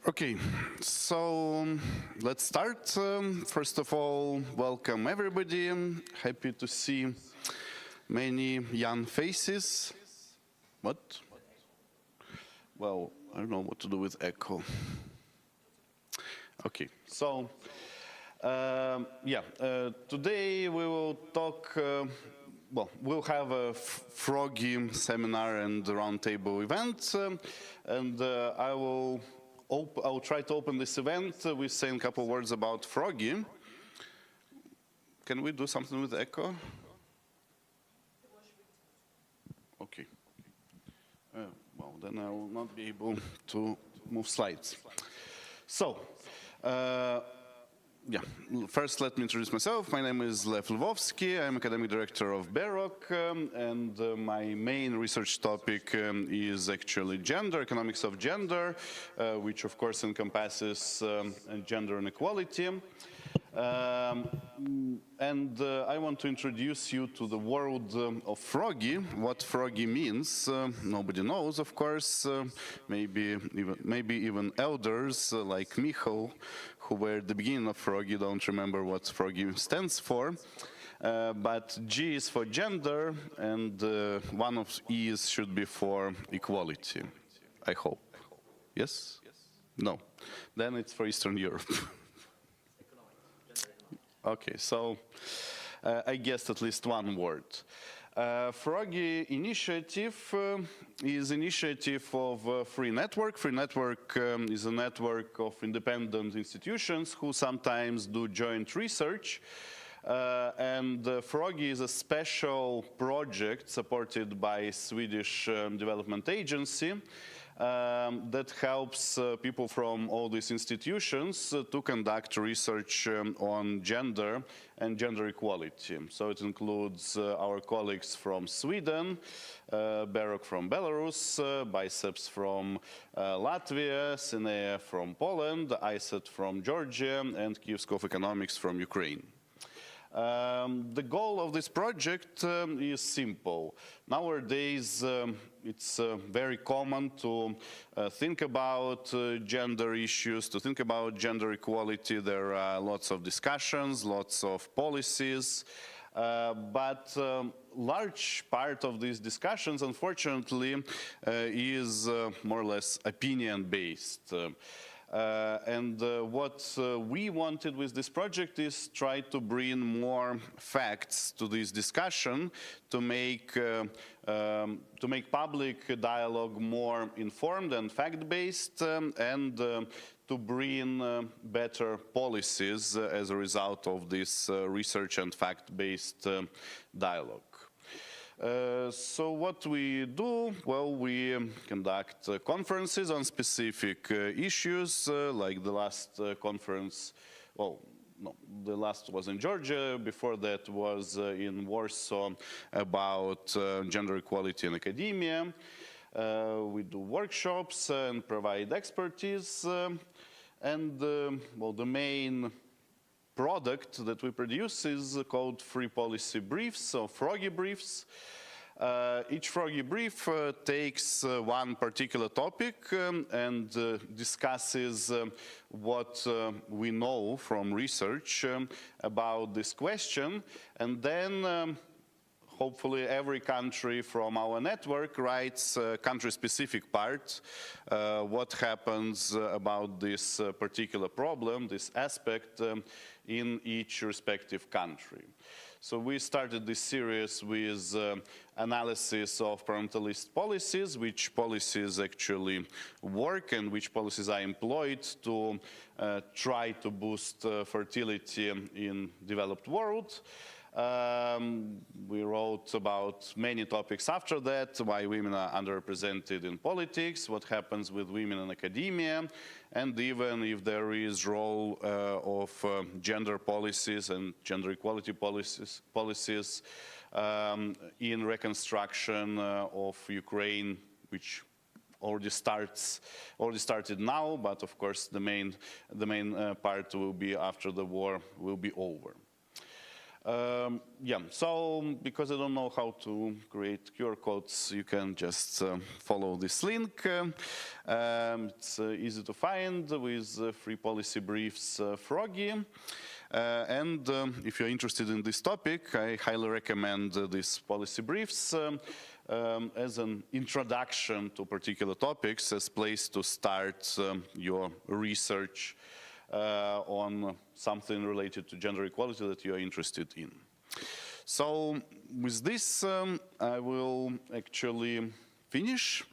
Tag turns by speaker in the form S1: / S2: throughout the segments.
S1: Okay, so let's start. First of all, welcome everybody. I'm happy to see many young faces. What? Well, I don't know what to do with echo. Okay, so today we will talk. We'll have a froggy seminar and roundtable event, and I'll try to open this event with saying a couple words about froggy. Can we do something with echo? Okay. Well, then I will not be able to move slides. So, first let me introduce myself. My name is Lev Lvovsky. I'm academic director of BEROC, and my main research topic is actually gender, economics of gender, which of course encompasses gender inequality. I want to introduce you to the world of froggy. What froggy means, nobody knows, of course. Maybe even elders like Michal, who were at the beginning of froggy, don't remember what froggy stands for. But G is for gender, and one of E's should be for equality, I hope. Yes? No. Then it's for Eastern Europe. Okay, so I guessed at least one word. Froggy initiative is initiative of Free Network. Free Network is a network of independent institutions who sometimes do joint research. And Froggy is a special project supported by Swedish Development Agency that helps people from all these institutions to conduct research on gender and gender equality. So it includes our colleagues from Sweden, BEROC from Belarus, Biceps from Latvia, Sinea from Poland, ISET from Georgia, and Kyiv School of Economics from Ukraine. The goal of this project is simple. Nowadays, it's very common to think about gender issues, to think about gender equality. There are lots of discussions, lots of policies, but large part of these discussions, unfortunately, is more or less opinion-based. What we wanted with this project is try to bring more facts to this discussion, to make public dialogue more informed and fact-based, and to bring better policies as a result of this research and fact-based dialogue. So what we do, well, we conduct conferences on specific issues, like the last conference, the last was in Georgia, before that was in Warsaw about gender equality in academia. We do workshops and provide expertise, the main product that we produce is called Free Policy Briefs, or Froggy Briefs. Each Froggy Brief takes one particular topic and discusses what we know from research about this question, and then hopefully every country from our network writes a country-specific part, what happens about this particular problem, this aspect, in each respective country. So we started this series with analysis of parentalist policies, which policies actually work and which policies are employed to try to boost fertility in developed world. We wrote about many topics after that, why women are underrepresented in politics, what happens with women in academia, and even if there is role of gender policies and gender equality policies in reconstruction of Ukraine, which already started now, but of course the main part will be after the war will be over. Yeah, so because I don't know how to create QR codes, you can just follow this link. It's easy to find with free policy briefs Froggy. And if you're interested in this topic, I highly recommend these policy briefs as an introduction to particular topics, as place to start your research on something related to gender equality that you are interested in. So with this, I will actually finish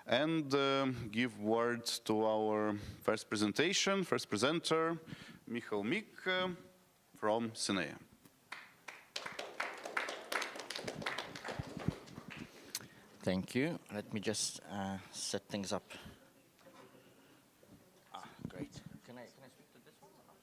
S1: and give word to our first presenter, Michał Mik from Sinea.
S2: Thank you. Let me just set things up. Great. Can I speak to this one or not?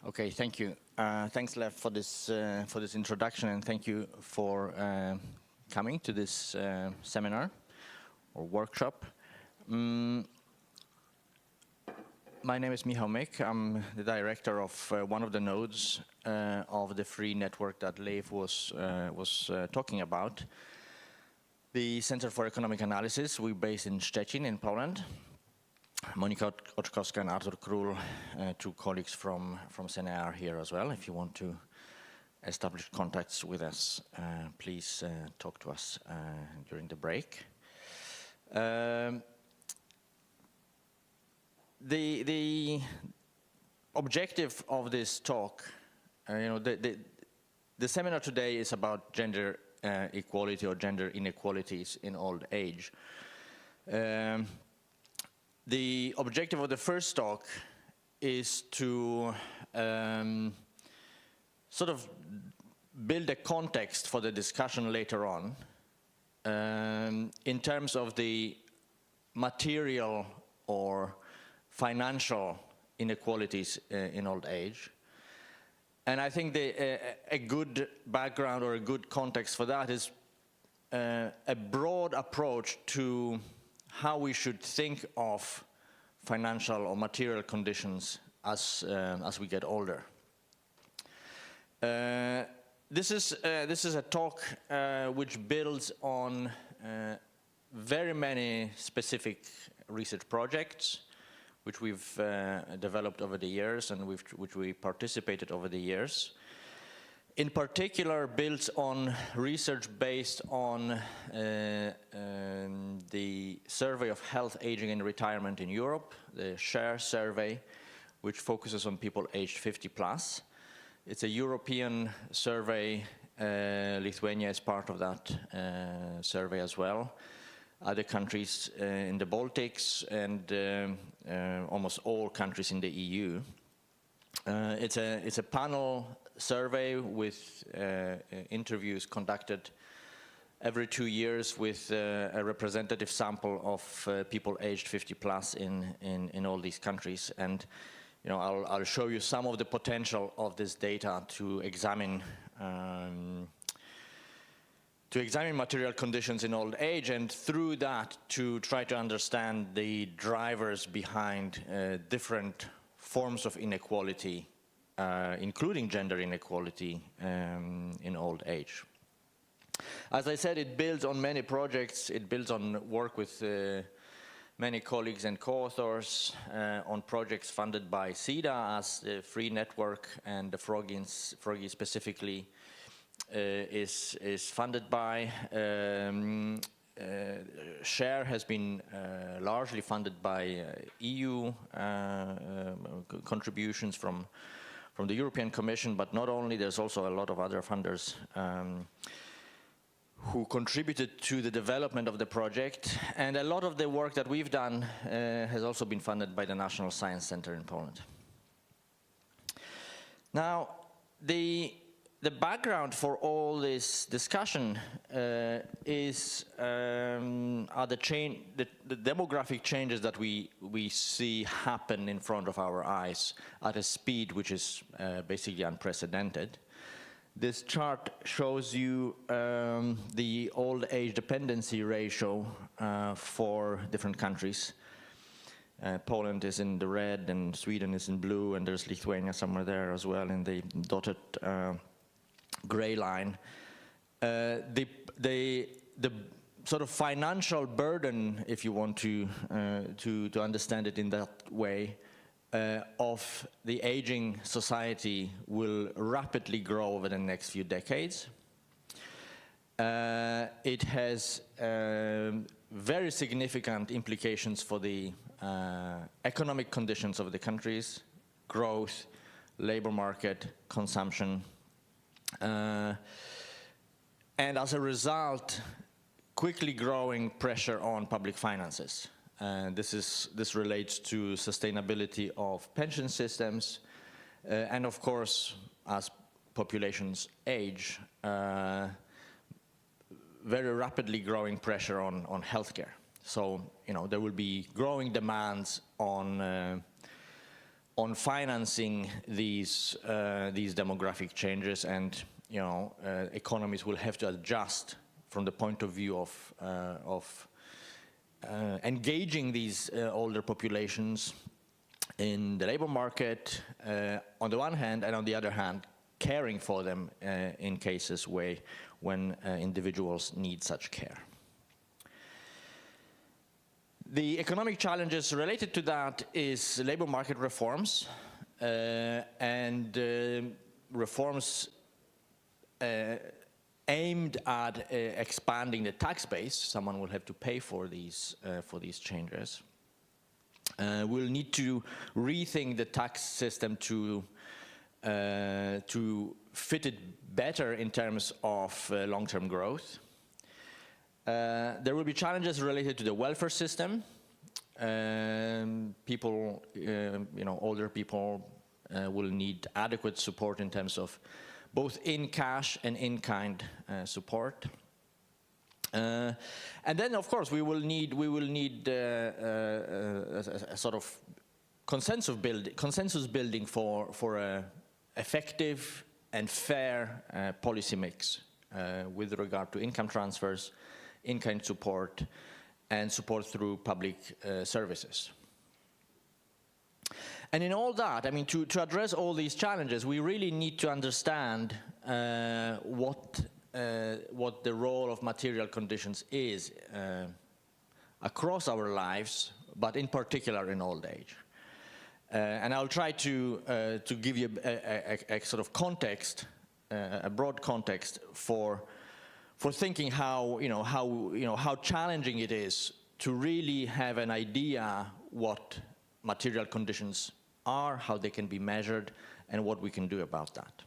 S2: Okay, thank you. Thanks, Lev, for this introduction, and thank you for coming to this seminar or workshop. My name is Michał Mik. I'm the director of one of the nodes of the free network that Lev was talking about, the Center for Economic Analysis. We're based in Szczecin in Poland. Monika Oczkowska and Artur Król, two colleagues from Sinea, are here as well. If you want to establish contacts with us, please talk to us during the break. The objective of this talk, the seminar today is about gender equality or gender inequalities in old age. The objective of the first talk is to sort of build a context for the discussion later on in terms of the material or financial inequalities in old age. And I think a good background or a good context for that is a broad approach to how we should think of financial or material conditions as we get older. This is a talk which builds on very many specific research projects which we've developed over the years and which we participated over the years. In particular, builds on research based on the survey of health, aging and retirement in Europe, the SHARE survey, which focuses on people aged 50 plus. It's a European survey. Lithuania is part of that survey as well. Other countries in the Baltics and almost all countries in the EU. It's a panel survey with interviews conducted every 2 years with a representative sample of people aged 50 plus in all these countries. And I'll show you some of the potential of this data to examine material conditions in old age, and through that to try to understand the drivers behind different forms of inequality, including gender inequality in old age. As I said, it builds on many projects. It builds on work with many colleagues and co-authors on projects funded by CEDA, as the Free Network and the Froggy specifically is funded by. SHARE has been largely funded by EU contributions from the European Commission, but not only, there's also a lot of other funders who contributed to the development of the project. And a lot of the work that we've done has also been funded by the National Science Center in Poland. Now, the background for all this discussion are the demographic changes that we see happen in front of our eyes at a speed which is basically unprecedented. This chart shows you the old age dependency ratio for different countries. Poland is in the red and Sweden is in blue, and there's Lithuania somewhere there as well in the dotted gray line. The sort of financial burden, if you want to understand it in that way, of the aging society will rapidly grow over the next few decades. It has very significant implications for the economic conditions of the countries, growth, labor market, consumption, and as a result, quickly growing pressure on public finances. This relates to sustainability of pension systems, and of course, as populations age, very rapidly growing pressure on healthcare. So, there will be growing demands on financing these demographic changes, and economies will have to adjust from the point of view of engaging these older populations in the labor market on the one hand, and on the other hand, caring for them in cases when individuals need such care. The economic challenges related to that is labor market reforms, and reforms aimed at expanding the tax base. Someone will have to pay for these changes. We'll need to rethink the tax system to fit it better in terms of long-term growth. There will be challenges related to the welfare system. People, older people will need adequate support in terms of both in cash and in-kind support. And then, of course, we will need a sort of consensus building for a effective and fair policy mix with regard to income transfers, in-kind support, and support through public services. And in all that, to address all these challenges, we really need to understand what the role of material conditions is across our lives, but in particular in old age. And I'll try to give you a sort of context, a broad context for thinking how challenging it is to really have an idea what material conditions are, how they can be measured, and what we can do about that.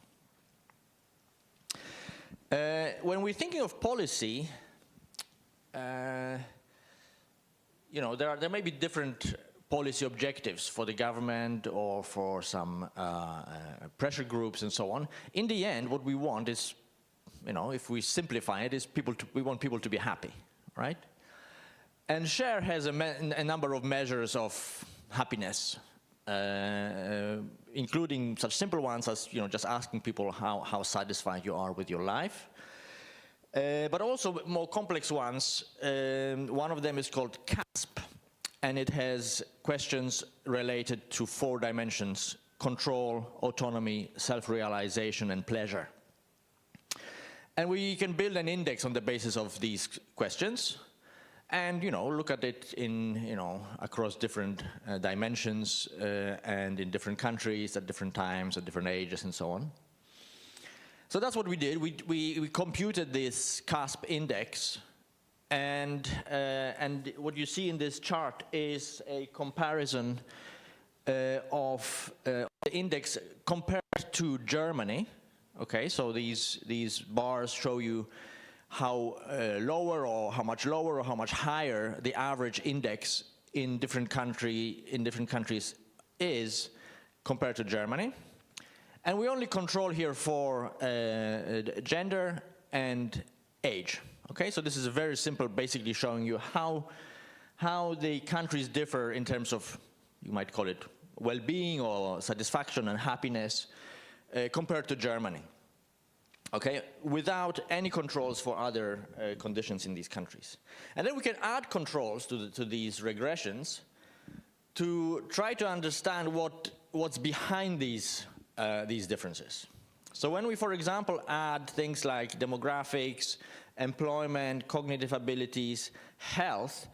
S2: When we're thinking of policy, there may be different policy objectives for the government or for some pressure groups and so on. In the end, what we want is, if we simplify it, is we want people to be happy, right? And SHARE has a number of measures of happiness, including such simple ones as just asking people how satisfied you are with your life, but also more complex ones. One of them is called CASP, and it has questions related to 4 dimensions: control, autonomy, self-realization, and pleasure. And we can build an index on the basis of these questions. and look at it in across different dimensions and in different countries at different times, at different ages, and so on. So that's what we did. We computed this CASP index, and what you see in this chart is a comparison of the index compared to Germany. Okay, so these bars show you how lower or how much lower or how much higher the average index in different countries is compared to Germany. And we only control here for gender and age. Okay, so this is a very simple, basically showing you how the countries differ in terms of, you might call it well-being or satisfaction and happiness compared to Germany. Okay, without any controls for other conditions in these countries. And then we can add controls to these regressions to try to understand what's behind these differences. So when we, for example, add things like demographics, employment, cognitive abilities, health,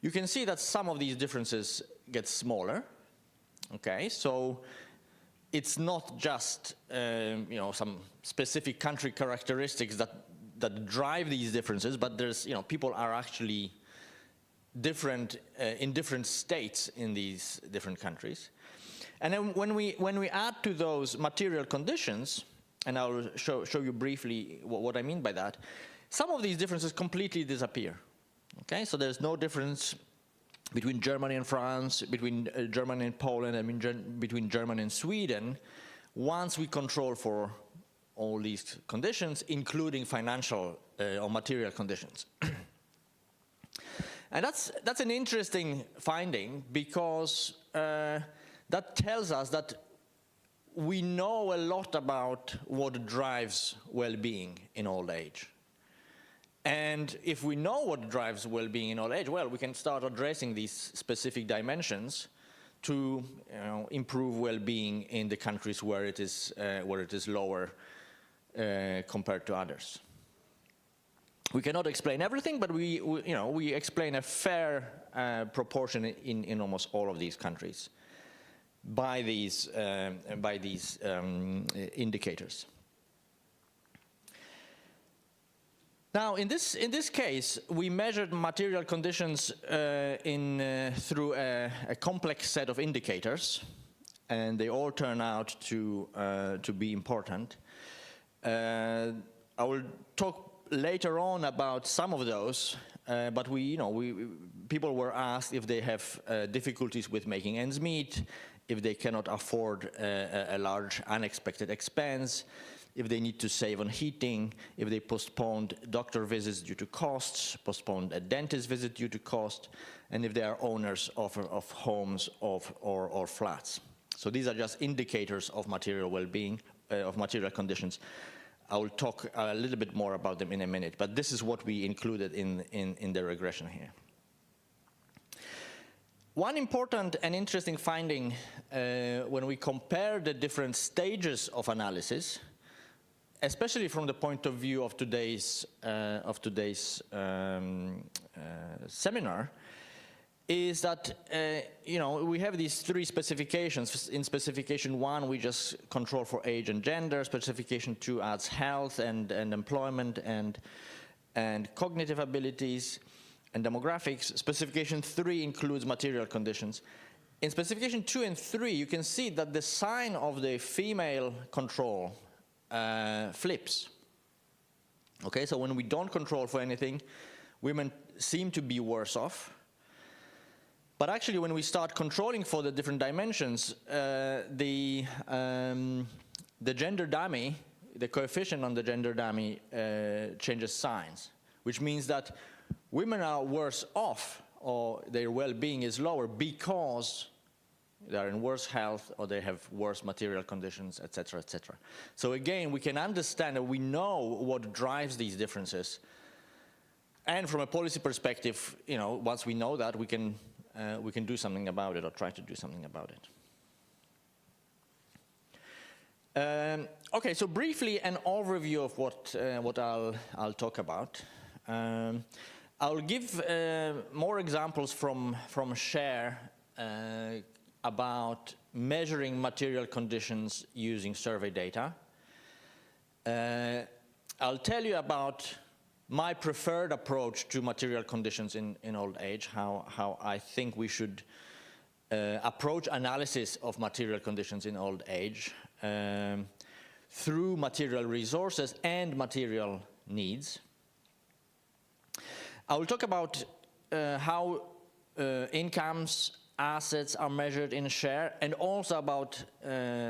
S2: you can see that some of these differences get smaller. Okay, so it's not just some specific country characteristics that drive these differences, but there's people are actually different in different states in these different countries. And then when we add to those material conditions, and I'll show you briefly what I mean by that, some of these differences completely disappear. Okay, so there's no difference between Germany and France, between Germany and Poland, and between Germany and Sweden, once we control for all these conditions, including financial or material conditions. And that's an interesting finding, because that tells us that we know a lot about what drives well-being in old age. And if we know what drives well-being in old age, well, we can start addressing these specific dimensions to improve well-being in the countries where it is lower compared to others. We cannot explain everything, but we explain a fair proportion in almost all of these countries by these indicators. Now, in this case, we measured material conditions through a complex set of indicators, and they all turn out to be important. I will talk later on about some of those, but people were asked if they have difficulties with making ends meet, if they cannot afford a large unexpected expense, if they need to save on heating, if they postponed doctor visits due to costs, postponed a dentist visit due to cost, and if they are owners of homes or flats. So these are just indicators of material well-being, of material conditions. I will talk a little bit more about them in a minute, but this is what we included in the regression here. One important and interesting finding when we compare the different stages of analysis, especially from the point of view of today's seminar, is that we have these three specifications. In specification 1, we just control for age and gender. Specification 2 adds health and employment and cognitive abilities and demographics. Specification 3 includes material conditions. In specification 2 and 3, you can see that the sign of the female control flips. Okay, so when we don't control for anything, women seem to be worse off. But actually, when we start controlling for the different dimensions, the gender dummy, the coefficient on the gender dummy changes signs, which means that women are worse off, or their well-being is lower because they are in worse health, or they have worse material conditions, etc., etc. So again, we can understand that we know what drives these differences, and from a policy perspective, once we know that, we can do something about it, or try to do something about it. Okay, so briefly an overview of what I'll talk about. I'll give more examples from Share about measuring material conditions using survey data. I'll tell you about my preferred approach to material conditions in old age, how I think we should approach analysis of material conditions in old age through material resources and material needs. I will talk about how incomes, assets are measured in Share, and also about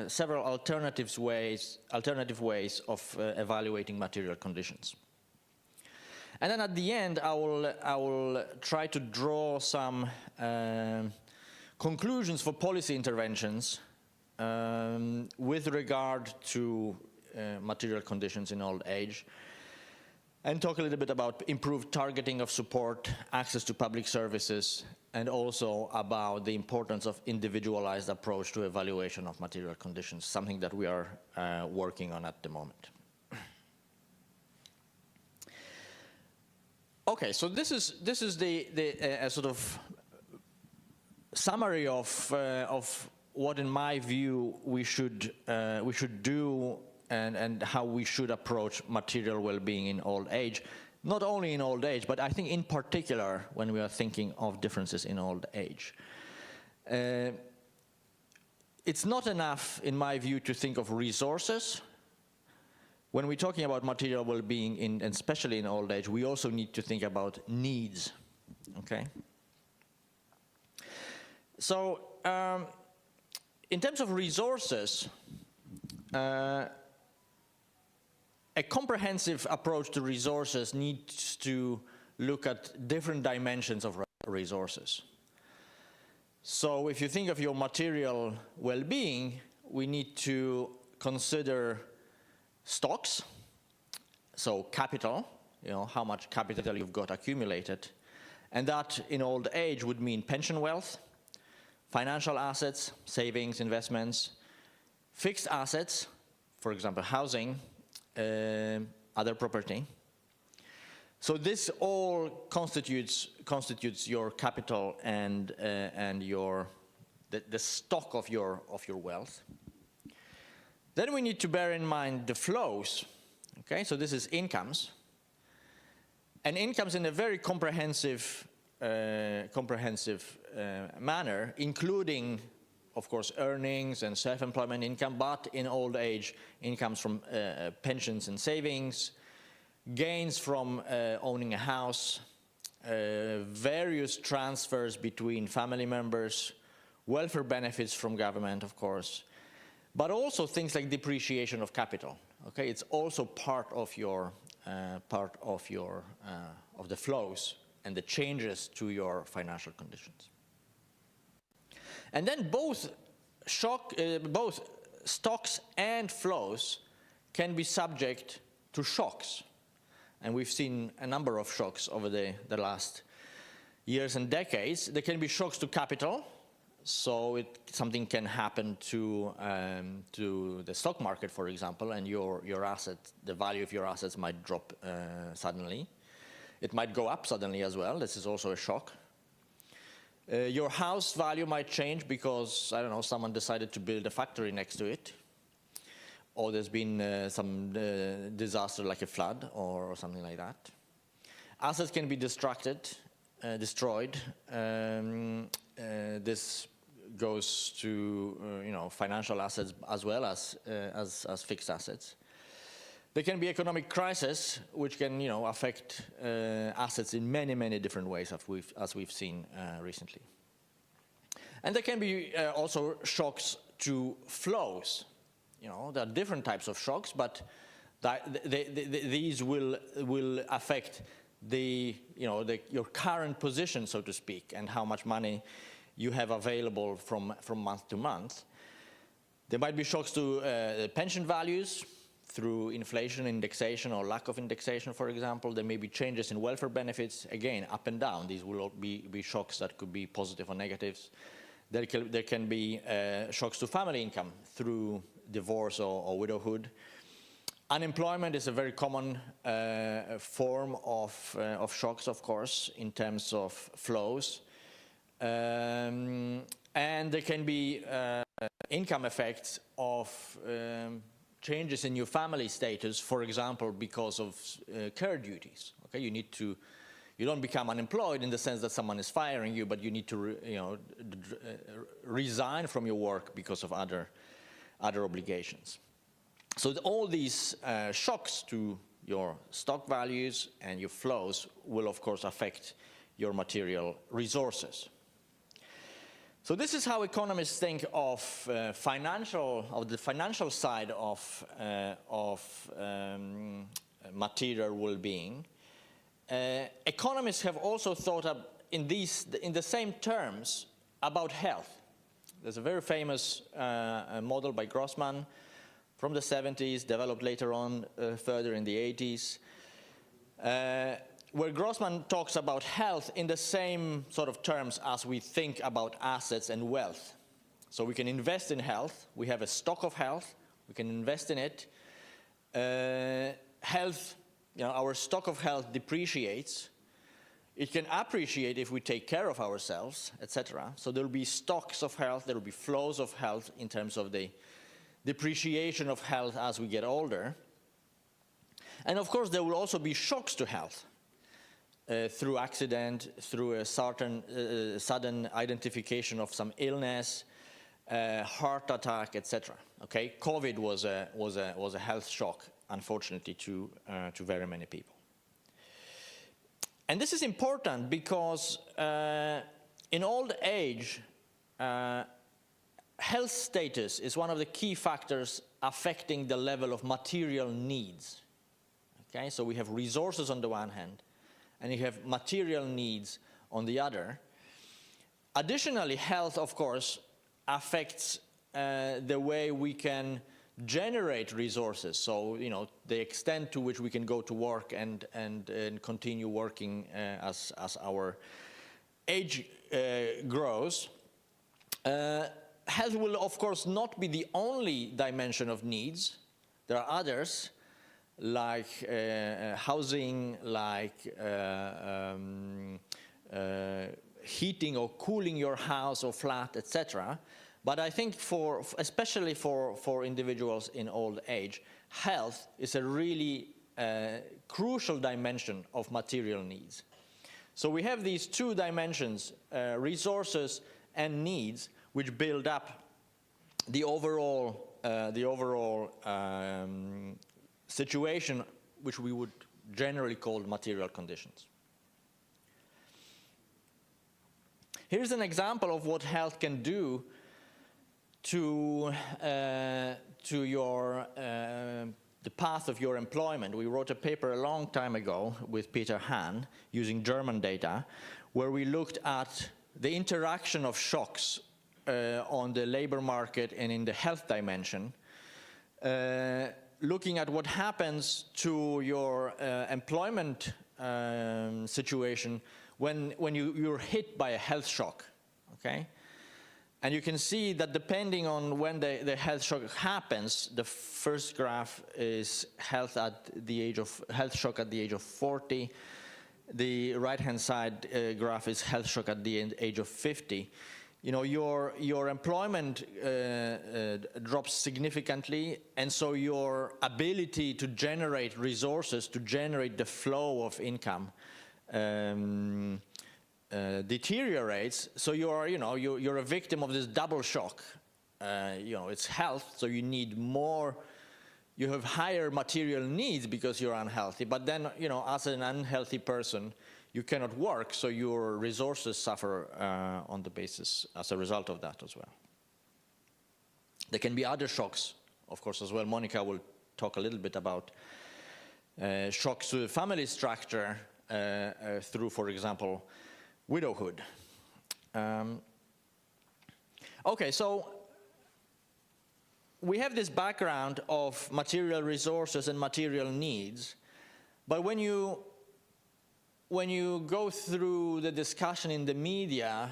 S2: several alternative ways of evaluating material conditions. And then at the end, I will try to draw some conclusions for policy interventions with regard to material conditions in old age, and talk a little bit about improved targeting of support, access to public services, and also about the importance of individualized approach to evaluation of material conditions, something that we are working on at the moment. Okay, so this is the sort of summary of what, in my view, we should do and how we should approach material well-being in old age. Not only in old age, but I think in particular when we are thinking of differences in old age. It's not enough, in my view, to think of resources. When we're talking about material well-being, and especially in old age, we also need to think about needs, okay? So, in terms of resources, a comprehensive approach to resources needs to look at different dimensions of resources. So if you think of your material well-being, we need to consider stocks, so capital, how much capital you've got accumulated. And that in old age would mean pension wealth, financial assets, savings, investments, fixed assets, for example, housing, other property. So this all constitutes your capital and the stock of your wealth. Then we need to bear in mind the flows. Okay, so this is incomes, and incomes in a very comprehensive manner, including, of course, earnings and self-employment income, but in old age, incomes from pensions and savings, gains from owning a house, various transfers between family members, welfare benefits from government, of course, but also things like depreciation of capital. Okay, it's also part of the flows and the changes to your financial conditions. And then both stocks and flows can be subject to shocks. And we've seen a number of shocks over the last years and decades. There can be shocks to capital. So something can happen to the stock market, for example, and your asset, the value of your assets might drop suddenly. It might go up suddenly as well. This is also a shock. Your house value might change because, I don't know, someone decided to build a factory next to it. Or there's been some disaster like a flood or something like that. Assets can be destroyed. This goes to financial assets as well as fixed assets. There can be economic crisis, which can affect assets in many different ways, as we've seen recently. And there can be also shocks to flows. There are different types of shocks, but these will affect your current position, so to speak, and how much money you have available from month to month. There might be shocks to pension values through inflation, indexation, or lack of indexation, for example. There may be changes in welfare benefits, again, up and down. These will all be shocks that could be positive or negatives. There can be shocks to family income through divorce or widowhood, Unemployment is a very common form of shocks, of course, in terms of flows. And there can be income effects of changes in your family status, for example, because of care duties. Okay, you don't become unemployed in the sense that someone is firing you, but you need to resign from your work because of other obligations. So all these shocks to your stock values and your flows will, of course, affect your material resources. So this is how economists think of the financial side of material well-being. Economists have also thought of in the same terms about health. There's a very famous model by Grossman from the 70s, developed later on further in the 80s, where Grossman talks about health in the same sort of terms as we think about assets and wealth. So we can invest in health. We have a stock of health. We can invest in it. Health, our stock of health depreciates. It can appreciate if we take care of ourselves, etc. So there will be stocks of health. There will be flows of health in terms of the depreciation of health as we get older. And of course, there will also be shocks to health. Through accident, through a sudden identification of some illness, heart attack, etc. Okay, COVID was a health shock, unfortunately, to very many people. And this is important because in old age, health status is one of the key factors affecting the level of material needs. Okay, so we have resources on the one hand, and you have material needs on the other. Additionally, health, of course, affects the way we can generate resources. So, the extent to which we can go to work and continue working as our age grows. Health will, of course, not be the only dimension of needs. There are others, like housing, like heating or cooling your house or flat, etc. But I think especially for individuals in old age, health is a really crucial dimension of material needs. So we have these two dimensions, resources and needs, which build up the overall situation, which we would generally call material conditions. Here's an example of what health can do to the path of your employment. We wrote a paper a long time ago with Peter Hahn using German data, where we looked at the interaction of shocks on the labor market and in the health dimension, looking at what happens to your employment situation when you're hit by a health shock, okay? And you can see that depending on when the health shock happens, the first graph is health shock at the age of 40. The right-hand side graph is health shock at the age of 50. Your employment drops significantly, and so your ability to generate resources, to generate the flow of income, deteriorates. So you're a victim of this double shock. It's health, so you need more. You have higher material needs because you're unhealthy. But then, as an unhealthy person, you cannot work, so your resources suffer on the basis as a result of that as well. There can be other shocks, of course, as well. Monica will talk a little bit about shocks to the family structure through, for example, widowhood. Okay, so we have this background of material resources and material needs, but when you go through the discussion in the media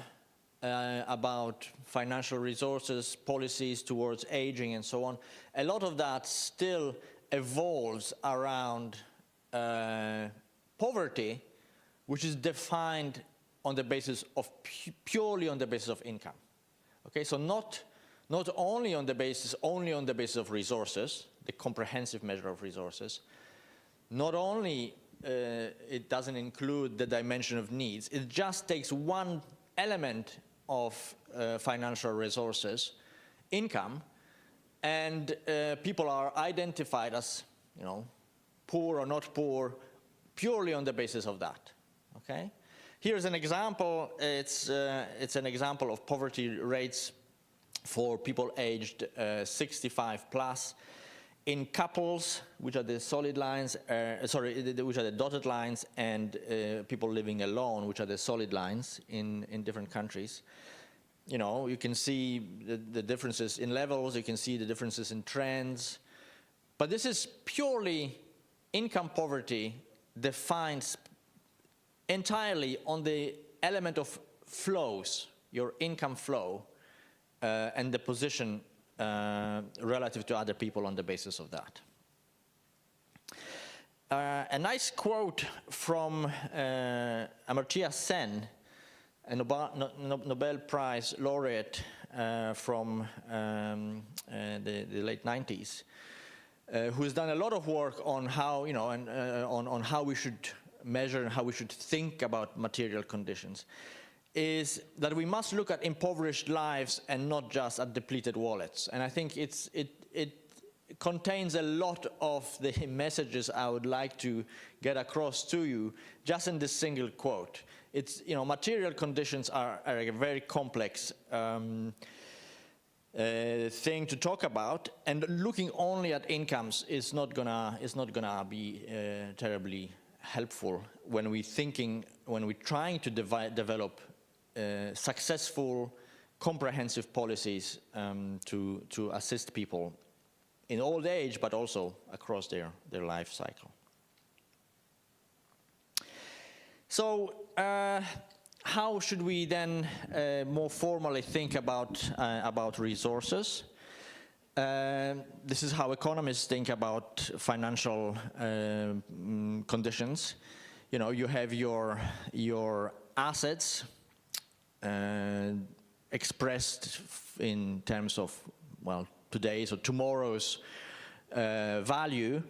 S2: about financial resources, policies towards aging and so on, a lot of that still evolves around poverty, which is defined on the basis of purely on the basis of income. Okay, so not only on the basis of resources, the comprehensive measure of resources. Not only it doesn't include the dimension of needs, it just takes one element of financial resources, income, and people are identified as, poor or not poor, purely on the basis of that. Okay, here's an example. It's an example of poverty rates for people aged 65 plus in couples, which are the solid lines, which are the dotted lines, and people living alone, which are the solid lines in different countries. You can see the differences in levels, you can see the differences in trends, but this is purely income poverty defined entirely on the element of flows, your income flow, and the position relative to other people on the basis of that. A nice quote from Amartya Sen, a Nobel Prize laureate from the late 90s, who has done a lot of work on how, on how we should measure and how we should think about material conditions, is that we must look at impoverished lives and not just at depleted wallets. And I think it contains a lot of the messages I would like to get across to you just in this single quote. It's, material conditions are a very complex thing to talk about, and looking only at incomes is not gonna be terribly helpful when we're trying to develop successful, comprehensive policies to assist people in old age, but also across their life cycle. So how should we then more formally think about resources? This is how economists think about financial conditions. You have your assets expressed in terms of, today's or tomorrow's value,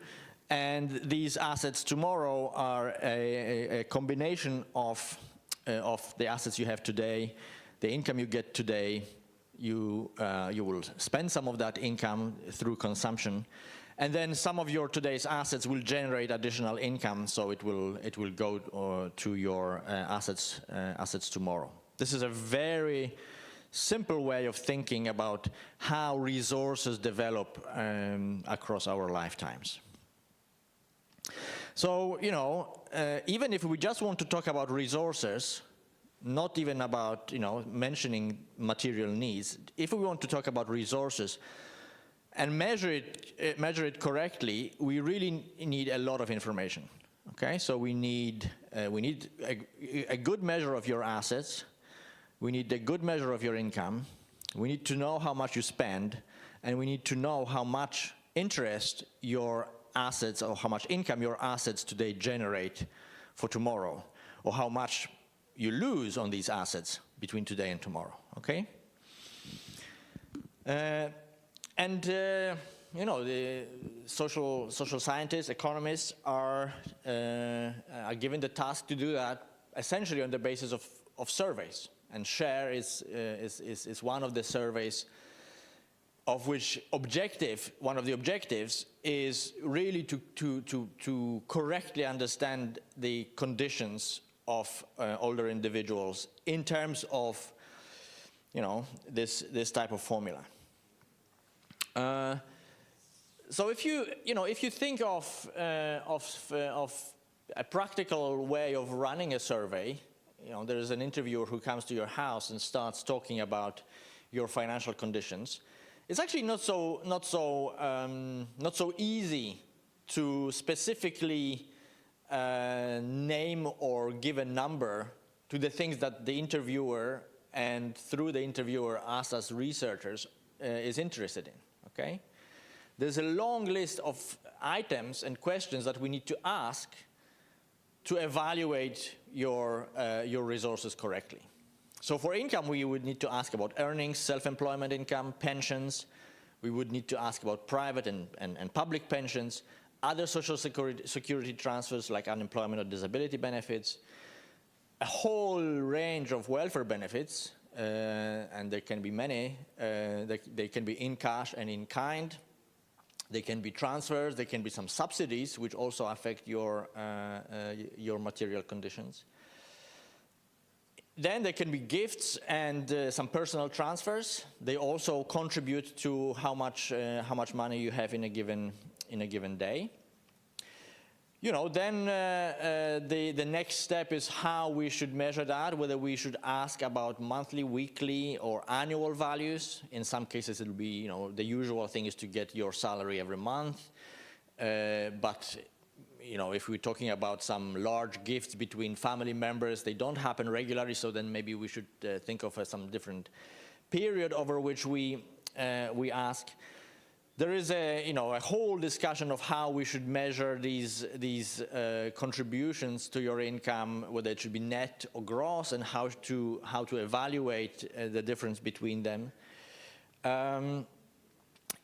S2: and these assets tomorrow are a combination of the assets you have today, the income you get today. You will spend some of that income through consumption, and then some of your today's assets will generate additional income, so it will go to your assets tomorrow. This is a very simple way of thinking about how resources develop across our lifetimes. So, even if we just want to talk about resources, not even about, mentioning material needs, if we want to talk about resources and measure it correctly, we really need a lot of information. Okay, so we need a good measure of your assets. We need a good measure of your income. We need to know how much you spend, and we need to know how much interest your assets, or how much income your assets today generate for tomorrow, or how much you lose on these assets between today and tomorrow. Okay? The social scientists, economists are given the task to do that essentially on the basis of surveys. And SHARE is one of the surveys of which one of the objectives is really to correctly understand the conditions of older individuals in terms of, this type of formula. So if you think of a practical way of running a survey, there is an interviewer who comes to your house and starts talking about your financial conditions. It's actually not so easy to specifically name or give a number to the things that the interviewer, and through the interviewer us as researchers, is interested in. Okay, there's a long list of items and questions that we need to ask to evaluate your resources correctly. So for income, we would need to ask about earnings, self-employment income, pensions. We would need to ask about private and public pensions, other social security transfers like unemployment or disability benefits, a whole range of welfare benefits, and there can be many. They can be in cash and in kind. They can be transfers. There can be some subsidies, which also affect your material conditions. Then there can be gifts and some personal transfers. They also contribute to how much money you have in a given day. You know, then the next step is how we should measure that, whether we should ask about monthly, weekly, or annual values. In some cases, it'll be, you know, the usual thing is to get your salary every month. But, you know, if we're talking about some large gifts between family members, they don't happen regularly, so then maybe we should think of some different period over which we ask. There is a whole discussion of how we should measure these contributions to your income, whether it should be net or gross, and how to evaluate the difference between them.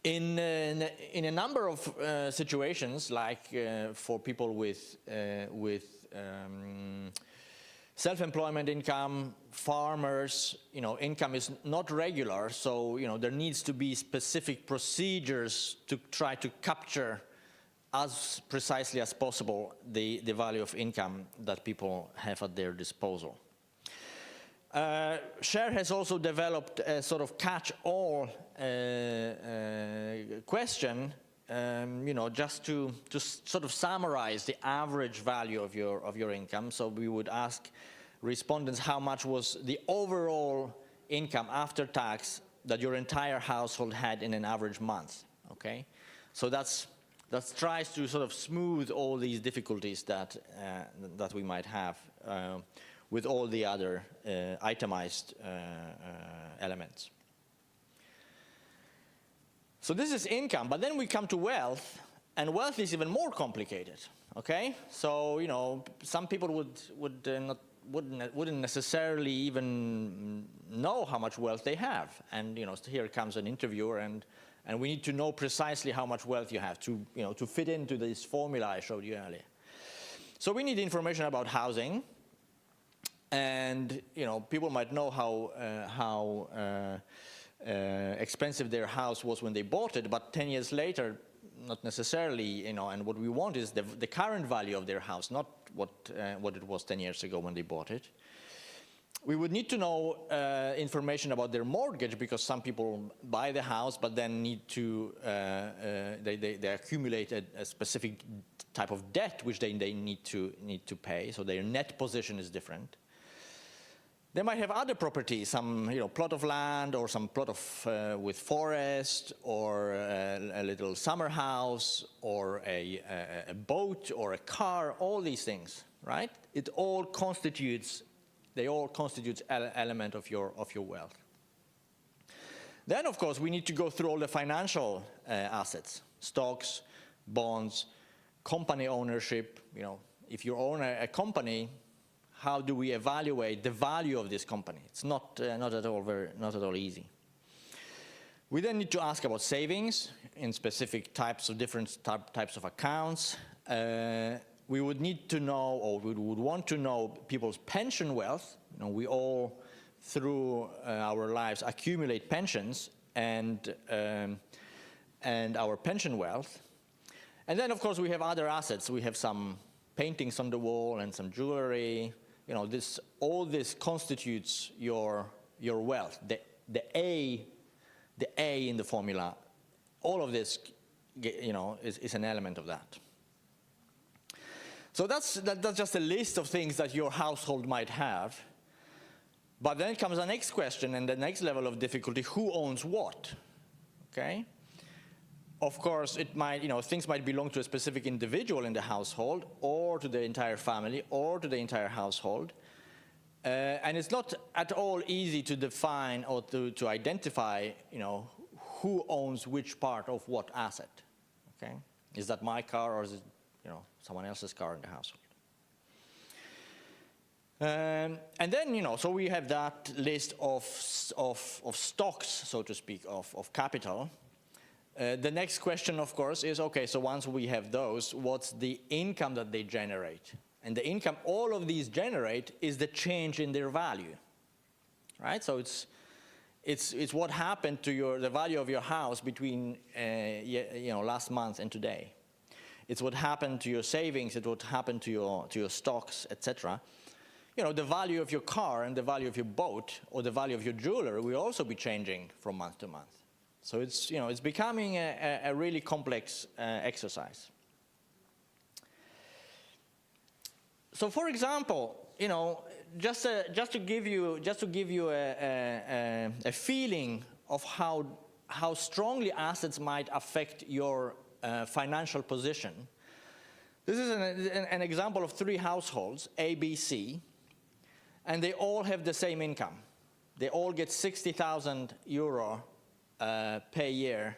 S2: In a number of situations, like for people with self-employment income, farmers, you know, income is not regular, so, you know, there needs to be specific procedures to try to capture as precisely as possible the value of income that people have at their disposal. SHARE has also developed a sort of catch-all question, you know, just to sort of summarize the average value of your income. So we would ask respondents how much was the overall income after tax that your entire household had in an average month. Okay, so that tries to sort of smooth all these difficulties that we might have with all the other itemized elements. So this is income, but then we come to wealth, and wealth is even more complicated. Okay, so, you know, some people wouldn't necessarily even know how much wealth they have, and, you know, so here comes an interviewer, and we need to know precisely how much wealth you have to, you know, to fit into this formula I showed you earlier. So we need information about housing. And, you know, people might know how expensive their house was when they bought it, but 10 years later, not necessarily, you know, and what we want is the current value of their house, not what it was 10 years ago when they bought it. We would need to know information about their mortgage, because some people buy the house, but then need to, they accumulate a specific type of debt which they need to pay, so their net position is different. They might have other properties, some, you know, plot of land, or some plot of with forest, or a little summer house, or a boat, or a car. All these things, right? They all constitute element of your wealth. Then, of course, we need to go through all the financial assets: stocks, bonds, company ownership. You know, if you own a company, how do we evaluate the value of this company? It's not at all easy. We then need to ask about savings in specific types of different types of accounts. We would need to know, or we would want to know, people's pension wealth. You know, we all, through our lives, accumulate pensions and our pension wealth. And then, of course, we have other assets. We have some paintings on the wall and some jewelry. You know, all this constitutes your wealth. The A in the formula, all of this, you know, is an element of that. So that's just a list of things that your household might have. But then comes the next question and the next level of difficulty: who owns what? Okay. Of course, it might, you know, things might belong to a specific individual in the household, or to the entire family, or to the entire household. And it's not at all easy to define or to identify, you know, who owns which part of what asset. Okay? Is that my car or is it, someone else's car in the household? And then, so we have that list of stocks, so to speak, of capital. The next question, of course, is, okay, so once we have those, what's the income that they generate? And the income all of these generate is the change in their value, right? So it's what happened to the value of your house between last month and today. It's what happened to your savings. It's what happened to your stocks, etc. The value of your car and the value of your boat or the value of your jewelry will also be changing from month to month. So it's becoming a really complex exercise. So, for example, just to give you a feeling of how strongly assets might affect your financial position. This is an example of 3 households, A, B, C, and they all have the same income. They all get 60,000 euro per year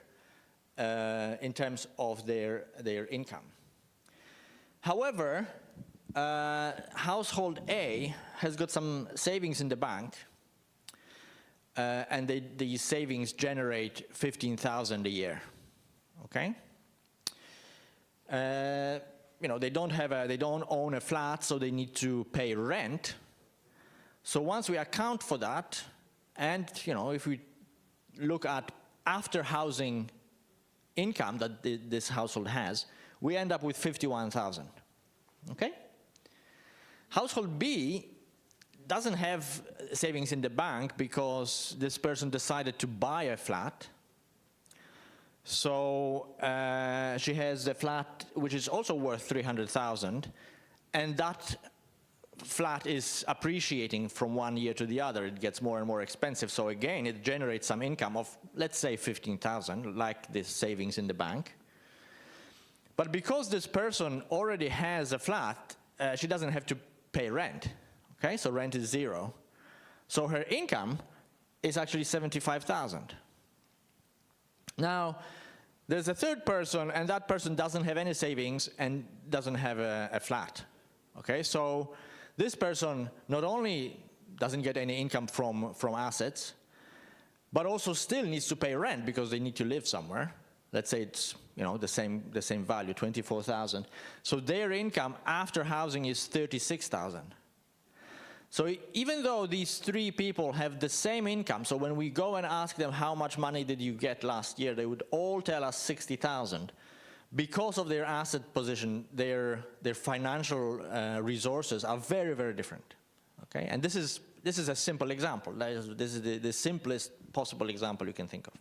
S2: in terms of their income. However, household A has got some savings in the bank, and these savings generate 15,000 a year. Okay. They don't own a flat, so they need to pay rent. So once we account for that, and if we look at after housing income that this household has, we end up with 51,000. Okay. Household B doesn't have savings in the bank because this person decided to buy a flat. So she has a flat which is also worth 300,000, and that flat is appreciating from one year to the other. It gets more and more expensive. So again, it generates some income of, let's say, 15,000, like this savings in the bank. But because this person already has a flat, she doesn't have to pay rent. Okay, so rent is 0. So her income is actually 75,000. Now, there's a third person, and that person doesn't have any savings and doesn't have a flat. Okay, so this person not only doesn't get any income from assets, but also still needs to pay rent because they need to live somewhere. Let's say it's the same value, 24,000. So their income after housing is 36,000. So even though these 3 people have the same income, so when we go and ask them how much money did you get last year, they would all tell us 60,000. Because of their asset position, their financial resources are very, very different. Okay, and this is a simple example. This is the simplest possible example you can think of.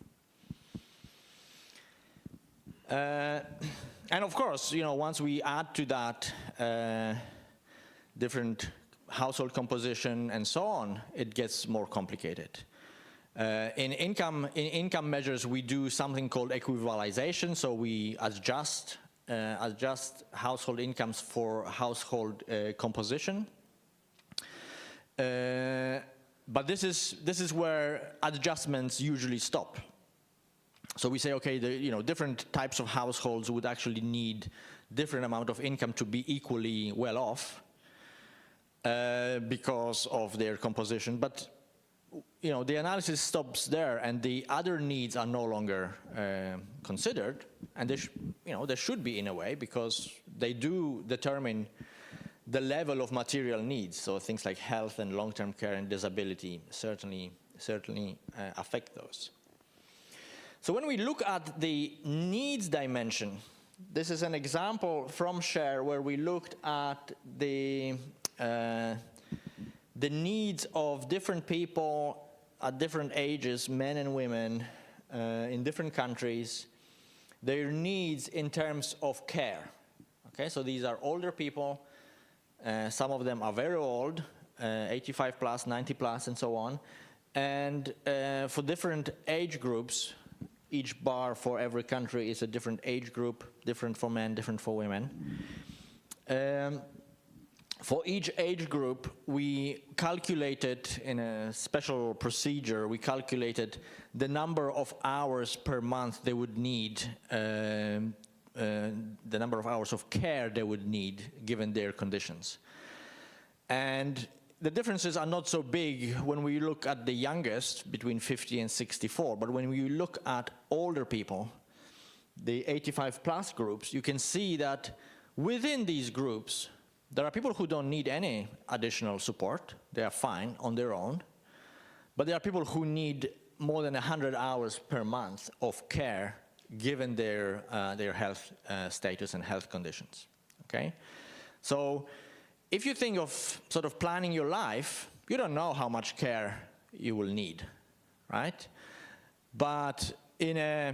S2: And of course, once we add to that different household composition and so on, it gets more complicated. In income measures, we do something called equivalization, so we adjust household incomes for household composition. But this is where adjustments usually stop. So we say, okay, different types of households would actually need different amount of income to be equally well off because of their composition. But the analysis stops there, and the other needs are no longer considered, and they should be in a way, because they do determine the level of material needs. So things like health and long-term care and disability certainly affect those. So when we look at the needs dimension, this is an example from SHARE where we looked at the needs of different people at different ages, men and women, in different countries, their needs in terms of care. Okay, so these are older people. Some of them are very old, 85 plus, 90 plus, and so on. And for different age groups, each bar for every country is a different age group, different for men, different for women. For each age group, we calculated in a special procedure, we calculated the number of hours per month they would need the number of hours of care they would need given their conditions. And the differences are not so big when we look at the youngest, between 50 and 64, but when we look at older people, the 85+ groups, you can see that within these groups, there are people who don't need any additional support. They are fine on their own. But there are people who need more than 100 hours per month of care given their health status and health conditions, okay? So if you think of sort of planning your life, you don't know how much care you will need, right? But in a,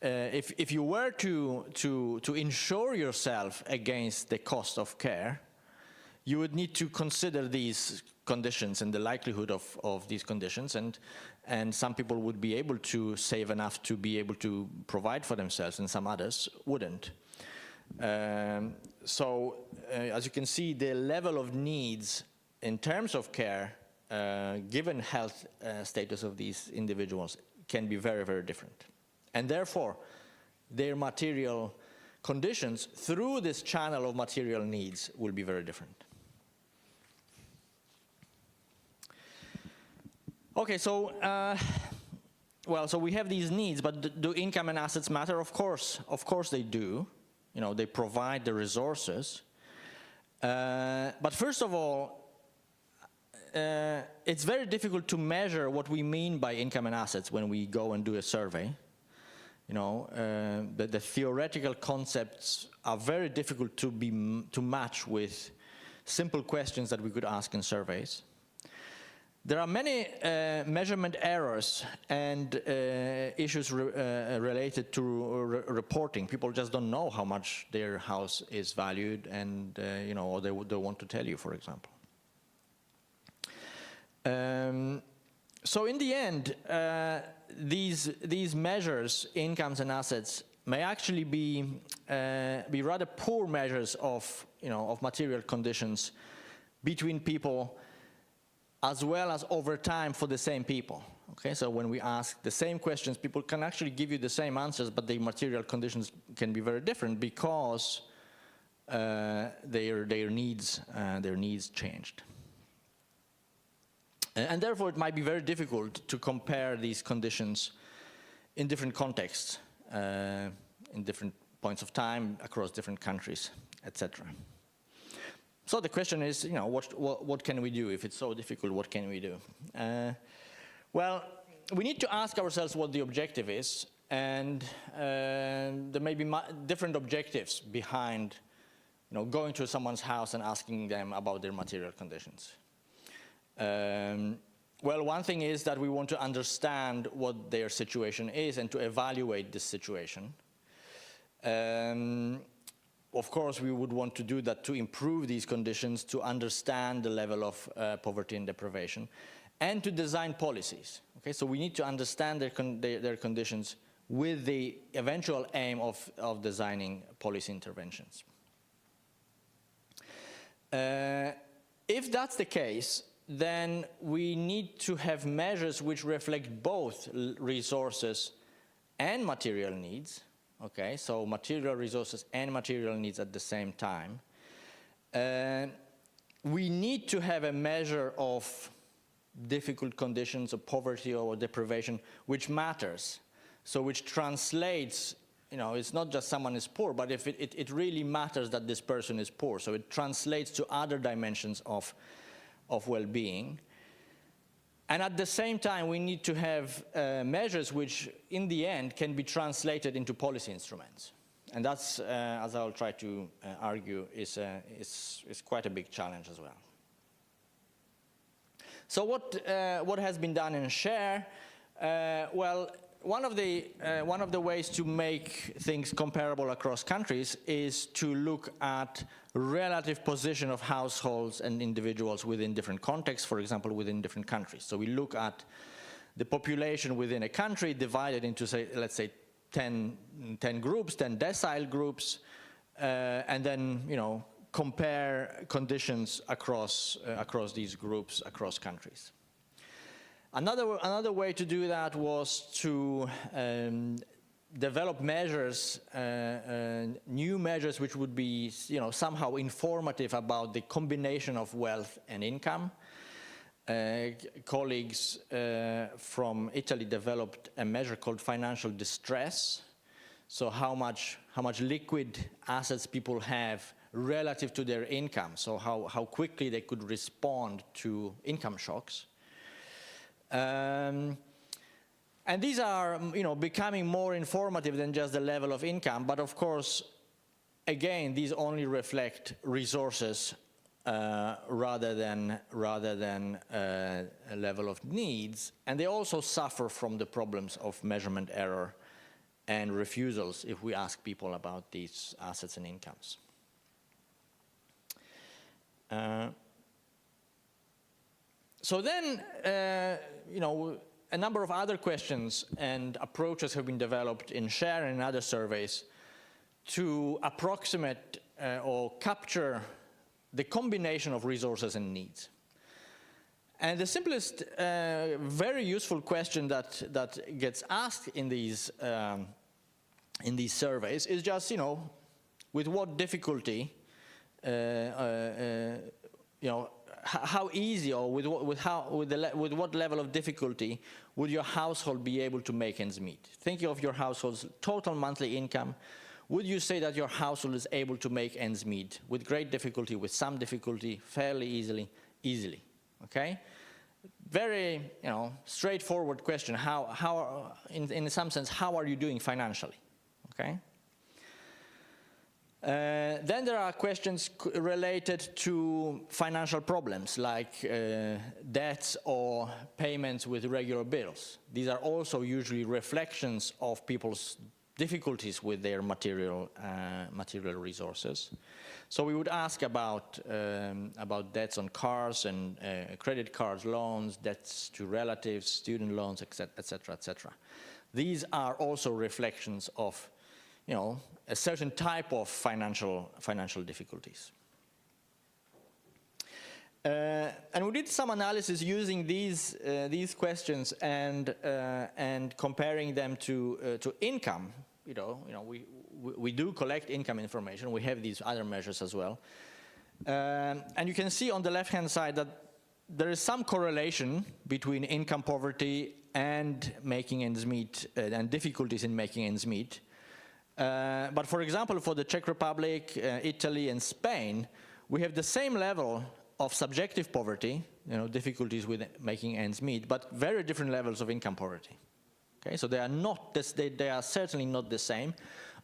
S2: if you were to insure yourself against the cost of care, you would need to consider these conditions and the likelihood of these conditions, and some people would be able to save enough to be able to provide for themselves, and some others wouldn't. So as you can see, the level of needs in terms of care, given health status of these individuals, can be very, very different. And therefore, their material conditions through this channel of material needs will be very different. Okay, so, so we have these needs, but do income and assets matter? Of course they do. You know, they provide the resources. But first of all, it's very difficult to measure what we mean by income and assets when we go and do a survey. You know, the theoretical concepts are very difficult to match with simple questions that we could ask in surveys. There are many measurement errors and issues related to reporting. People just don't know how much their house is valued, and you know, or they want to tell you, for example. So in the end, these measures, incomes and assets, may actually be rather poor measures of, you know, of material conditions between people, as well as over time for the same people. Okay, so when we ask the same questions, people can actually give you the same answers, but the material conditions can be very different because their needs changed. And therefore, it might be very difficult to compare these conditions in different contexts, in different points of time, across different countries, etc. So the question is, you know, what can we do? If it's so difficult, what can we do? Well, we need to ask ourselves what the objective is, and there may be different objectives behind, you know, going to someone's house and asking them about their material conditions. Well, one thing is that we want to understand what their situation is and to evaluate this situation. Of course, we would want to do that to improve these conditions, to understand the level of poverty and deprivation, and to design policies. Okay, so we need to understand their conditions with the eventual aim of designing policy interventions. If that's the case, then we need to have measures which reflect both resources and material needs. Okay, so material resources and material needs at the same time. We need to have a measure of difficult conditions of poverty or deprivation which matters, so which translates, you know, it's not just someone is poor, but if it really matters that this person is poor, so it translates to other dimensions of well-being. And at the same time, we need to have measures which, in the end, can be translated into policy instruments. And that's, as I'll try to argue, is quite a big challenge as well. So what has been done in SHARE? Well, one of the ways to make things comparable across countries is to look at relative position of households and individuals within different contexts, for example, within different countries. So we look at the population within a country divided into, say, let's say 10 groups, 10 decile groups, and then, you know, compare conditions across these groups, across countries. Another way to do that was to develop measures, new measures which would be, somehow informative about the combination of wealth and income. Colleagues from Italy developed a measure called financial distress. So how much liquid assets people have relative to their income. So how quickly they could respond to income shocks. And these are, becoming more informative than just the level of income. But of course, again, these only reflect resources rather than a level of needs. And they also suffer from the problems of measurement error and refusals if we ask people about these assets and incomes. So then, a number of other questions and approaches have been developed in SHARE and in other surveys to approximate or capture the combination of resources and needs. And the simplest, very useful question that gets asked in these surveys is just, with what difficulty, how easy or with what level of difficulty would your household be able to make ends meet? Thinking of your household's total monthly income, would you say that your household is able to make ends meet with great difficulty, with some difficulty, fairly easily? Okay, very straightforward question. How in some sense, how are you doing financially? Okay. Then there are questions related to financial problems like debts or payments with regular bills. These are also usually reflections of people's difficulties with their material resources. So we would ask about debts on cars and credit cards, loans, debts to relatives, student loans, etc., etc. These are also reflections of, a certain type of financial difficulties. And we did some analysis using these questions and comparing them to income. We do collect income information. We have these other measures as well. And you can see on the left-hand side that there is some correlation between income poverty and making ends meet and difficulties in making ends meet. But for example, for the Czech Republic, Italy, and Spain, we have the same level of subjective poverty, difficulties with making ends meet, but very different levels of income poverty. Okay, so they are not they are certainly not the same.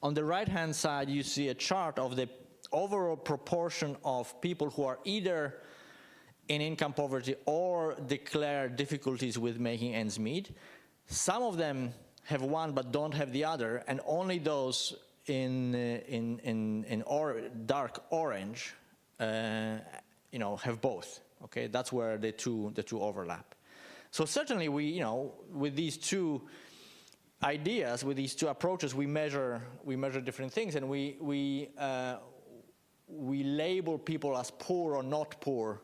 S2: On the right-hand side, you see a chart of the overall proportion of people who are either in income poverty or declare difficulties with making ends meet. Some of them have one but don't have the other, and only those in dark orange, have both. Okay, that's where the two overlap. So certainly we, with these two ideas, with these two approaches, we measure different things, and we label people as poor or not poor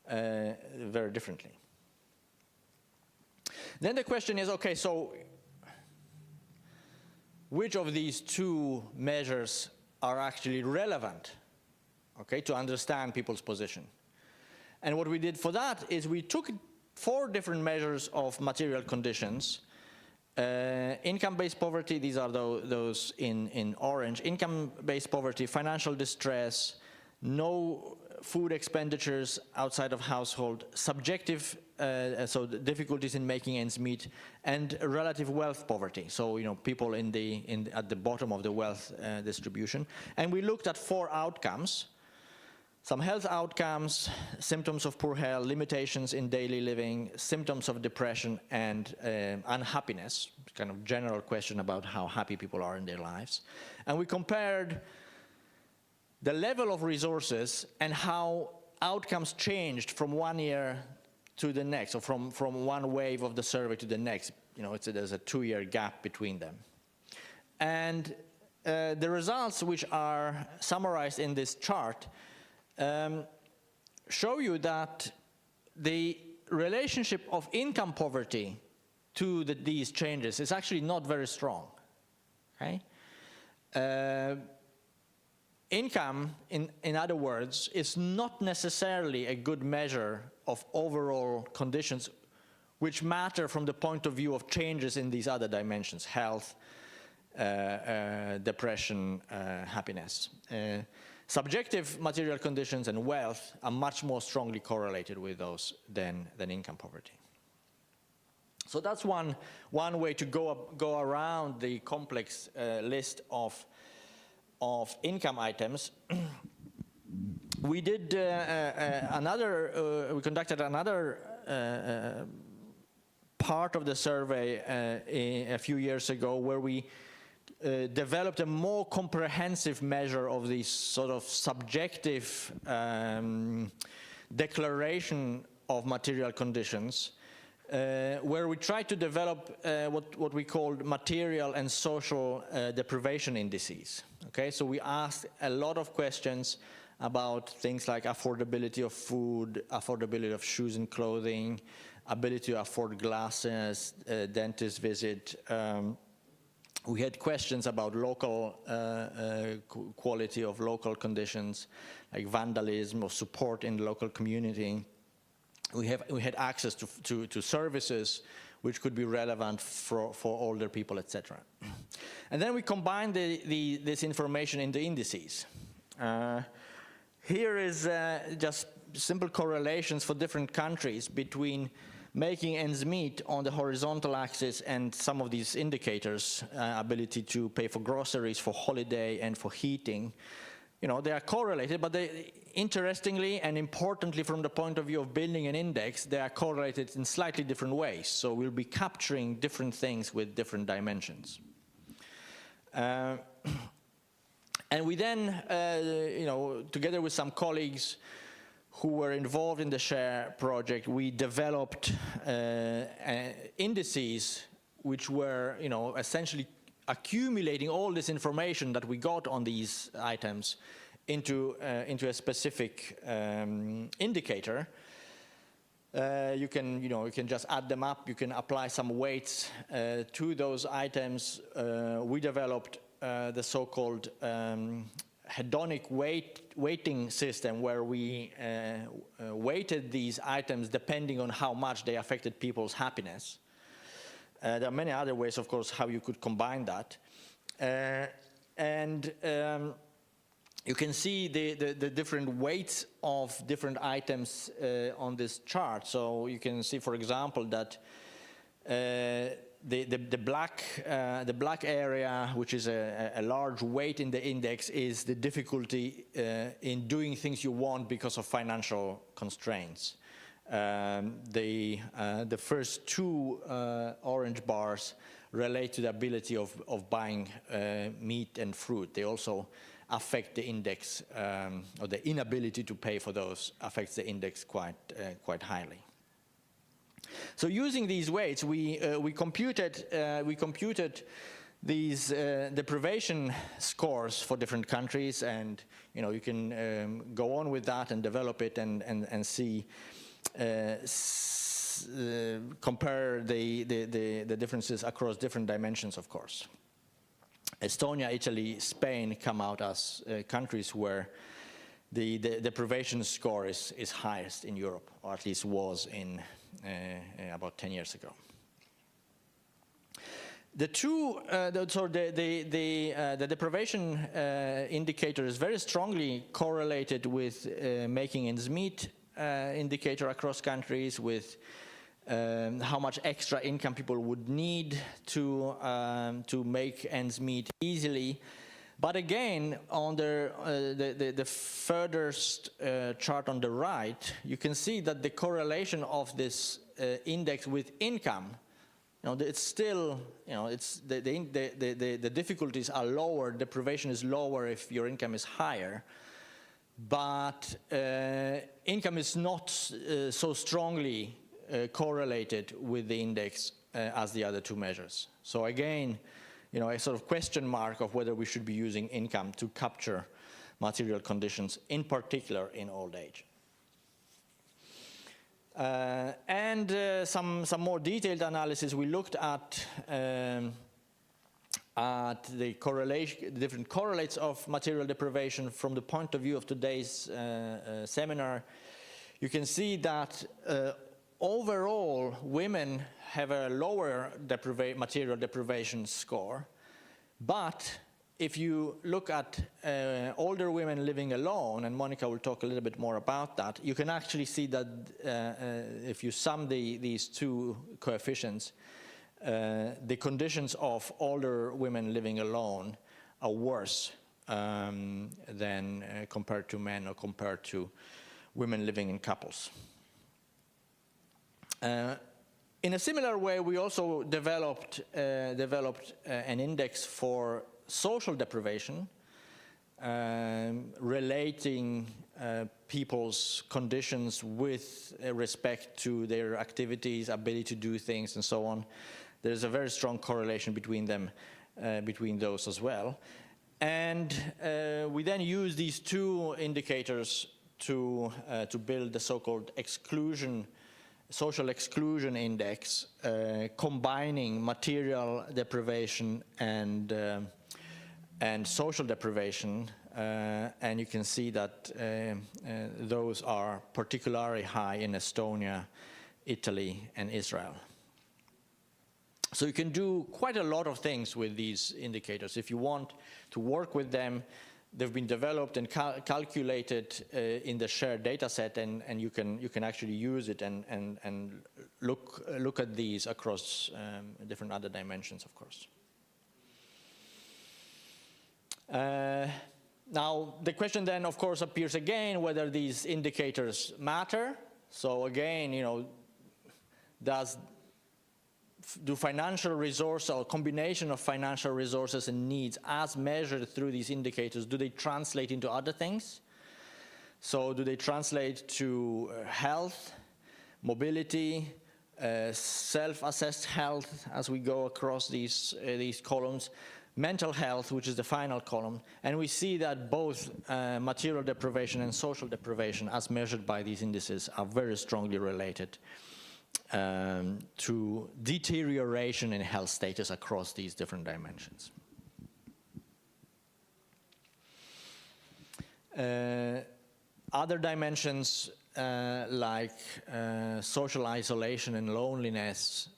S2: very differently. Then the question is, okay, so which of these two measures are actually relevant, okay, to understand people's position? And what we did for that is we took 4 different measures of material conditions. Income-based poverty, these are those in orange. Income-based poverty, financial distress, no food expenditures outside of household, subjective, so the difficulties in making ends meet, and relative wealth poverty. So people at the bottom of the wealth distribution. And we looked at 4 outcomes: some health outcomes, symptoms of poor health, limitations in daily living, symptoms of depression, and unhappiness. Kind of general question about how happy people are in their lives. And we compared the level of resources and how outcomes changed from one year to the next, or from one wave of the survey to the next. There's a 2-year gap between them. And the results, which are summarized in this chart, show you that the relationship of income poverty to these changes is actually not very strong. okay? Income, in other words, is not necessarily a good measure of overall conditions which matter from the point of view of changes in these other dimensions, health, depression, happiness. Subjective material conditions and wealth are much more strongly correlated with those than income poverty. So that's one way to go around the complex list of income items. We did we conducted another part of the survey a few years ago, where we developed a more comprehensive measure of these sort of subjective declaration of material conditions, where we tried to develop what we called material and social deprivation indices. Okay, so we asked a lot of questions about things like affordability of food, affordability of shoes and clothing, ability to afford glasses, dentist visit. We had questions about local quality of local conditions, like vandalism or support in the local community. We had access to services which could be relevant for older people, etc. And then we combined this information into indices. Here is just simple correlations for different countries between making ends meet on the horizontal axis and some of these indicators, ability to pay for groceries, for holiday, and for heating. You know, they are correlated, but interestingly and importantly from the point of view of building an index, they are correlated in slightly different ways. So we'll be capturing different things with different dimensions. And we then, you know, together with some colleagues who were involved in the SHARE project, we developed indices which were, you know, essentially accumulating all this information that we got on these items into a specific indicator. You can just add them up. You can apply some weights to those items. We developed the so-called hedonic weighting system, where we weighted these items depending on how much they affected people's happiness. There are many other ways, of course, how you could combine that. You can see the different weights of different items on this chart. So you can see, for example, that the black area, which is a large weight in the index, is the difficulty in doing things you want because of financial constraints. The first two orange bars relate to the ability of buying meat and fruit. They also affect the index, or the inability to pay for those affects the index quite highly. So using these weights, we computed these deprivation scores for different countries, and you know, you can go on with that and develop it and see. Compare the differences across different dimensions, of course. Estonia, Italy, Spain come out as countries where the deprivation score is highest in Europe, or at least was in about 10 years ago. The deprivation indicator is very strongly correlated with making ends meet indicator across countries, with how much extra income people would need to make ends meet easily. But again, on the furthest chart on the right, you can see that the correlation of this index with income, you know, it's still, you know, it's the difficulties are lower, deprivation is lower if your income is higher. But income is not so strongly correlated with the index as the other two measures. So again, you know, a sort of question mark of whether we should be using income to capture material conditions, in particular in old age. And some more detailed analysis. We looked at at the different correlates of material deprivation from the point of view of today's seminar, you can see that overall women have a lower material deprivation score, but if you look at older women living alone, and Monica will talk a little bit more about that, you can actually see that if you sum these two coefficients, the conditions of older women living alone are worse than compared to men or compared to women living in couples. In a similar way, we also developed an index for social deprivation, relating people's conditions with respect to their activities, ability to do things, and so on. There's a very strong correlation between them, between those as well. And we then use these two indicators to build the so-called social exclusion index, combining material deprivation and social deprivation, and you can see that those are particularly high in Estonia, Italy, and Israel. So you can do quite a lot of things with these indicators. If you want to work with them, they've been developed and calculated in the shared data set, and you can actually use it and look at these across different other dimensions, of course. Now, the question then, of course, appears again whether these indicators matter. So again, do financial resources or combination of financial resources and needs as measured through these indicators, do they translate into other things? So do they translate to health, mobility, self-assessed health as we go across these columns, mental health, which is the final column, and we see that both material deprivation and social deprivation as measured by these indices are very strongly related to deterioration in health status across these different dimensions. Other dimensions like social isolation and loneliness,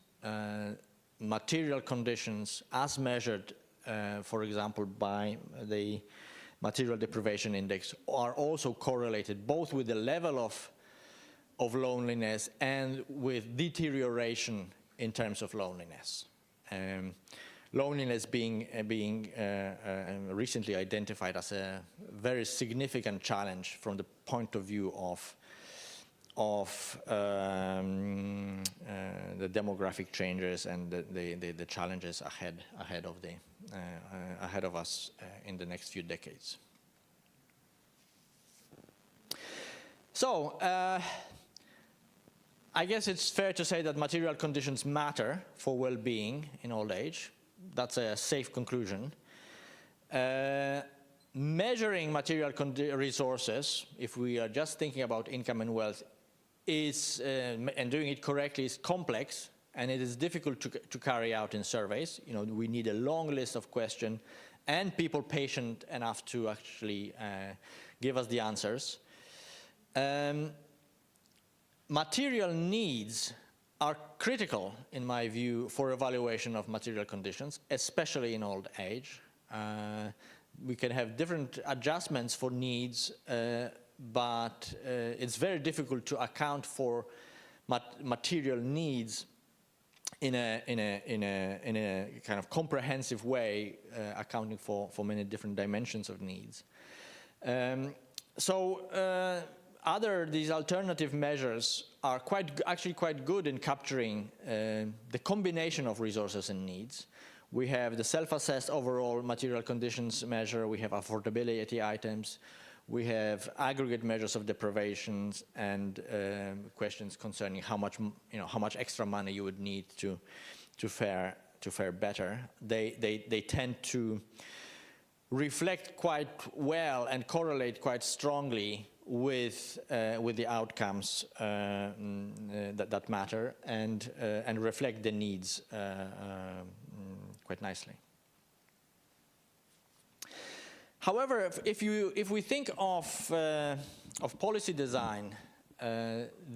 S2: material conditions as measured, for example, by the material deprivation index, are also correlated both with the level of loneliness and with deterioration in terms of loneliness. Loneliness being recently identified as a very significant challenge from the point of view of the demographic changes and the challenges ahead of us in the next few decades. So. I guess it's fair to say that material conditions matter for well-being in old age. That's a safe conclusion. Measuring material resources, if we are just thinking about income and wealth, and doing it correctly is complex, and it is difficult to carry out in surveys. We need a long list of questions and people patient enough to actually give us the answers. Material needs are critical, in my view, for evaluation of material conditions, especially in old age. We can have different adjustments for needs, but it's very difficult to account for material needs in a kind of comprehensive way, accounting for many different dimensions of needs. These alternative measures are actually quite good in capturing the combination of resources and needs. We have the self-assessed overall material conditions measure, we have affordability items, we have aggregate measures of deprivations, and questions concerning how much extra money you would need to fare better. They tend to reflect quite well and correlate quite strongly with the outcomes that matter and reflect the needs quite nicely. However, if we think of policy design,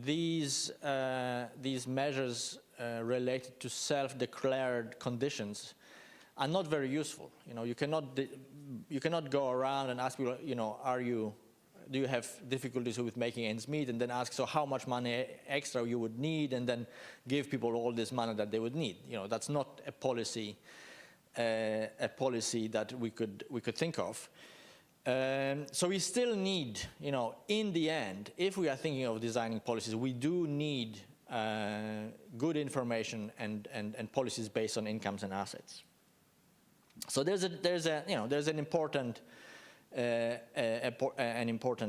S2: these measures related to self-declared conditions are not very useful. You cannot go around and ask people, do you have difficulties with making ends meet, and then ask, so how much money extra you would need, and then give people all this money that they would need. That's not a policy that we could think of. So we still need, in the end, if we are thinking of designing policies, we do need good information and policies based on incomes and assets. So there's an important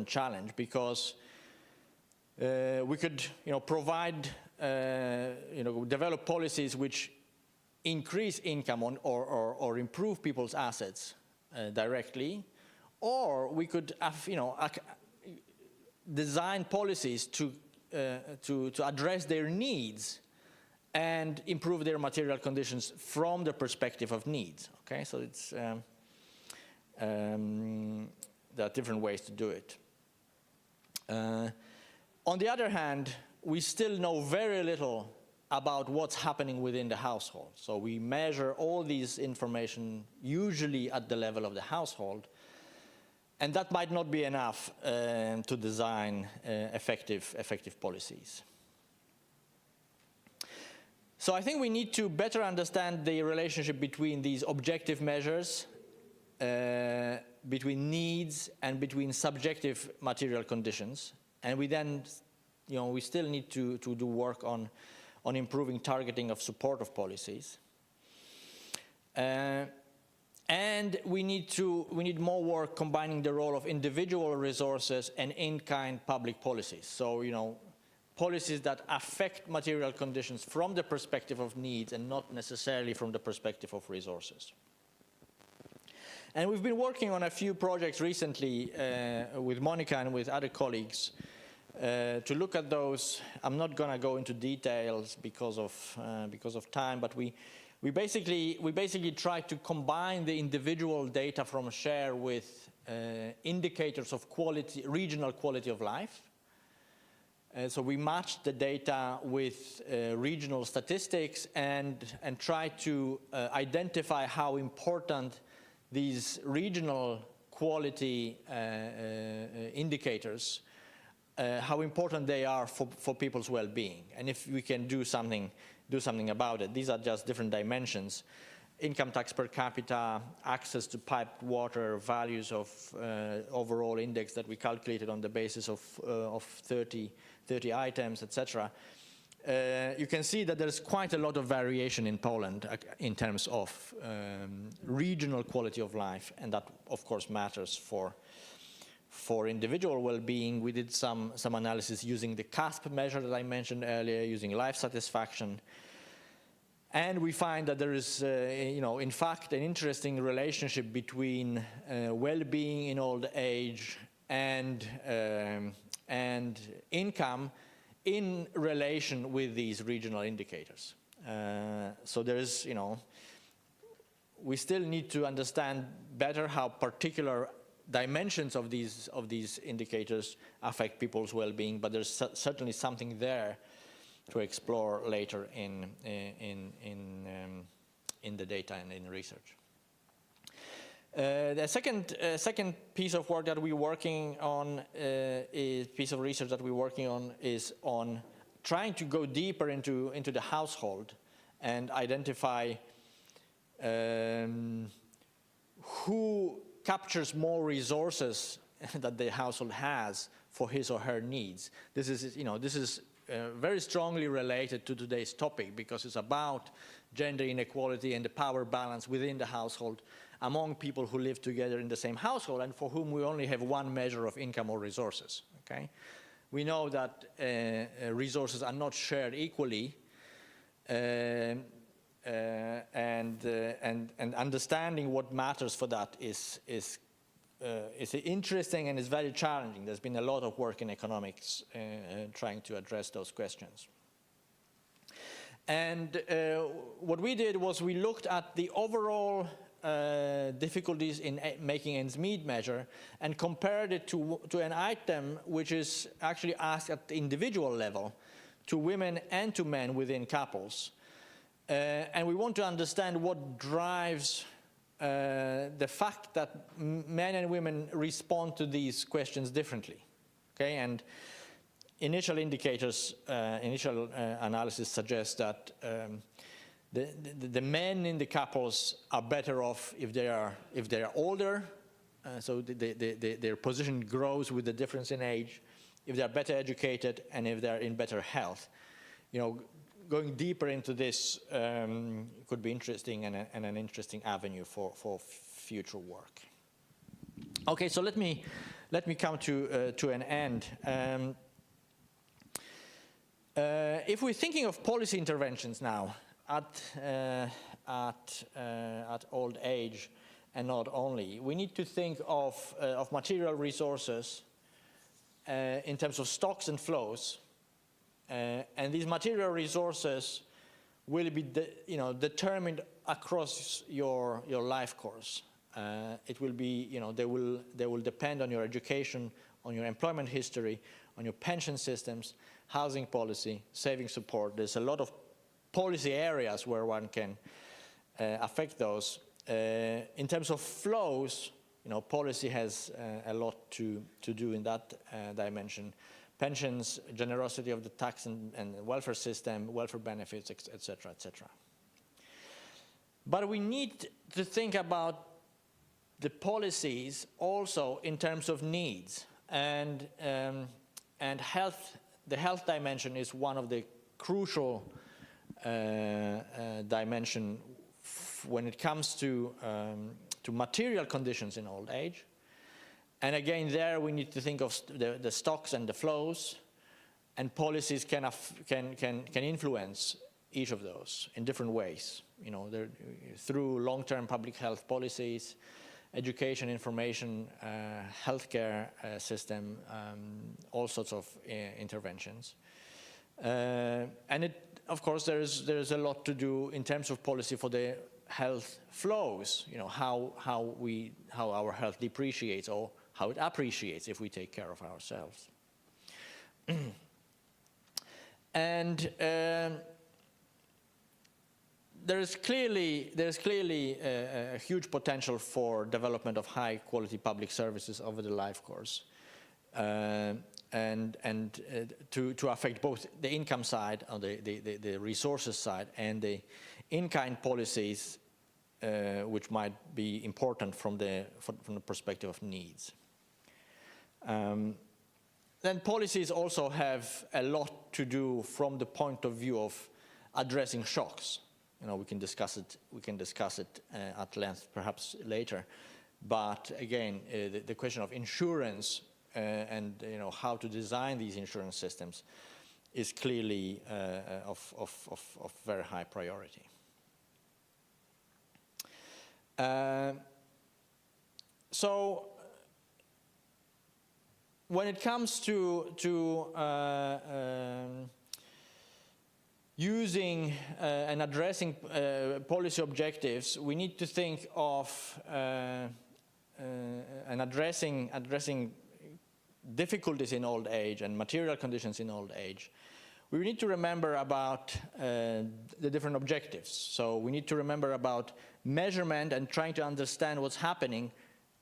S2: challenge, because we could provide develop policies which increase income or improve people's assets directly, or we could design policies to address their needs and improve their material conditions from the perspective of needs. Okay, so it's there are different ways to do it. On the other hand, we still know very little about what's happening within the household. So we measure all these information usually at the level of the household, and that might not be enough to design effective policies. So I think we need to better understand the relationship between these objective measures, between needs and between subjective material conditions. And we then, we still need to do work on improving targeting of supportive policies. And we need more work combining the role of individual resources and in-kind public policies. So, policies that affect material conditions from the perspective of needs and not necessarily from the perspective of resources. And we've been working on a few projects recently with Monica and with other colleagues to look at those. I'm not going to go into details because of time, but we basically try to combine the individual data from SHARE with indicators of quality, regional quality of life. So we matched the data with regional statistics and try to identify how important these regional quality indicators, how important they are for people's well-being, and if we can do something about it. These are just different dimensions: income tax per capita, access to piped water, values of overall index that we calculated on the basis of 30 items, etc. You can see that there's quite a lot of variation in Poland in terms of regional quality of life, and that of course matters for individual well-being. We did some analysis using the CASP measure that I mentioned earlier, using life satisfaction, and we find that there is in fact an interesting relationship between well-being in old age and income in relation with these regional indicators. So there is, we still need to understand better how particular dimensions of these indicators affect people's well-being, but there's certainly something there to explore later in the data and in research. The second piece of work that we're working on, piece of research that we're working on, is on trying to go deeper into the household and identify who captures more resources that the household has for his or her needs. This is very strongly related to today's topic, because it's about gender inequality and the power balance within the household among people who live together in the same household and for whom we only have one measure of income or resources. Okay? We know that resources are not shared equally, and understanding what matters for that is interesting and is very challenging. There's been a lot of work in economics trying to address those questions. And what we did was we looked at the overall difficulties in making ends meet measure and compared it to an item which is actually asked at the individual level to women and to men within couples. And we want to understand what drives the fact that men and women respond to these questions differently. Okay, and initial indicators, initial analysis suggests that the men in the couples are better off if they are older, so their position grows with the difference in age, if they are better educated, and if they are in better health. You know, going deeper into this could be interesting and an interesting avenue for future work. Okay, so let me come to an end. If we're thinking of policy interventions now at old age, and not only, we need to think of material resources in terms of stocks and flows, and these material resources will be determined across your life course. It will be, they will depend on your education, on your employment history, on your pension systems, housing policy, saving support. There's a lot of policy areas where one can affect those. In terms of flows, policy has a lot to do in that dimension. Pensions, generosity of the tax and welfare system, welfare benefits, etc., etc. But we need to think about the policies also in terms of needs, and health. The health dimension is one of the crucial dimension when it comes to material conditions in old age. And again, there we need to think of the stocks and the flows, and policies can influence each of those in different ways. Through long-term public health policies, education, information, healthcare system, all sorts of interventions. And of course, there's a lot to do in terms of policy for the health flows. How our health depreciates or how it appreciates if we take care of ourselves. And there's clearly a huge potential for development of high quality public services over the life course, and to affect both the income side, or the resources side, and the in-kind policies, which might be important from the perspective of needs. Then policies also have a lot to do from the point of view of addressing shocks. We can discuss it at length perhaps later, but again, the question of insurance and how to design these insurance systems is clearly of very high priority. So when it comes to using and addressing policy objectives, we need to think of and addressing difficulties in old age and material conditions in old age. We need to remember about the different objectives. So we need to remember about measurement and trying to understand what's happening,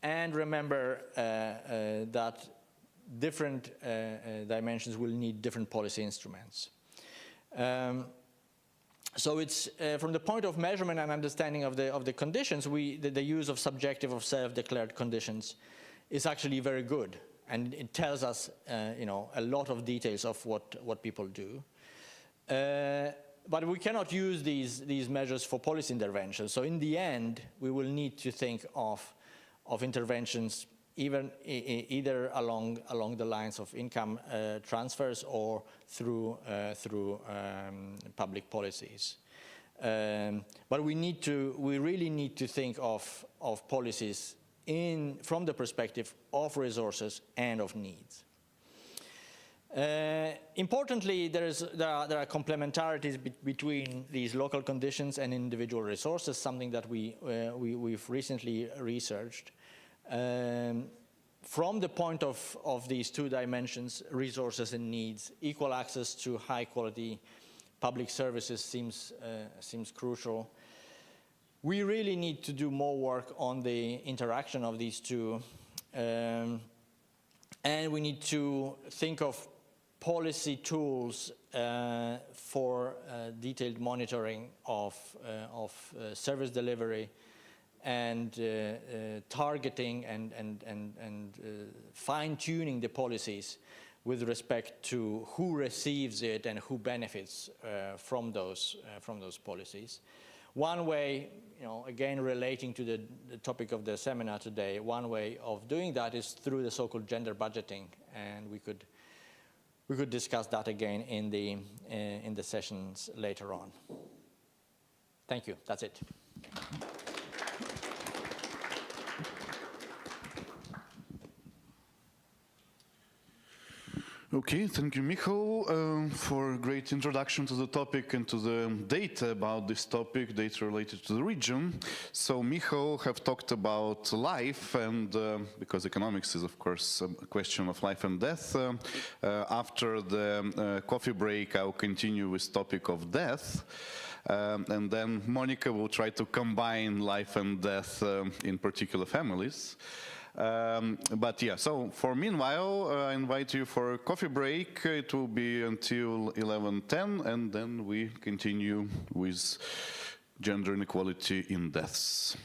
S2: and remember that different dimensions will need different policy instruments. So it's from the point of measurement and understanding of the conditions, the use of subjective or self-declared conditions is actually very good, and it tells us a lot of details of what people do. But we cannot use these measures for policy interventions. So in the end, we will need to think of interventions either along the lines of income transfers or through public policies. But we really need to think of policies from the perspective of resources and of needs. Importantly, there are complementarities between these local conditions and individual resources, something that we've recently researched. From the point of these two dimensions, resources and needs, equal access to high quality public services seems crucial. We really need to do more work on the interaction of these two, and we need to think of policy tools for detailed monitoring of service delivery and targeting and fine-tuning the policies with respect to who receives it and who benefits from those policies. One way, again relating to the topic of the seminar today, one way of doing that is through the so-called gender budgeting, and we could discuss that again in the sessions later on. Thank you. That's it.
S1: Okay, thank you, Michał, for a great introduction to the topic and to the data about this topic, data related to the region. So Michał have talked about life, and because economics is, of course, a question of life and death. After the coffee break, I'll continue with topic of death. And then Monica will try to combine life and death in particular families. But yeah, so for meanwhile, I invite you for a coffee break. It will be until 11:10, and then we continue with gender inequality in deaths.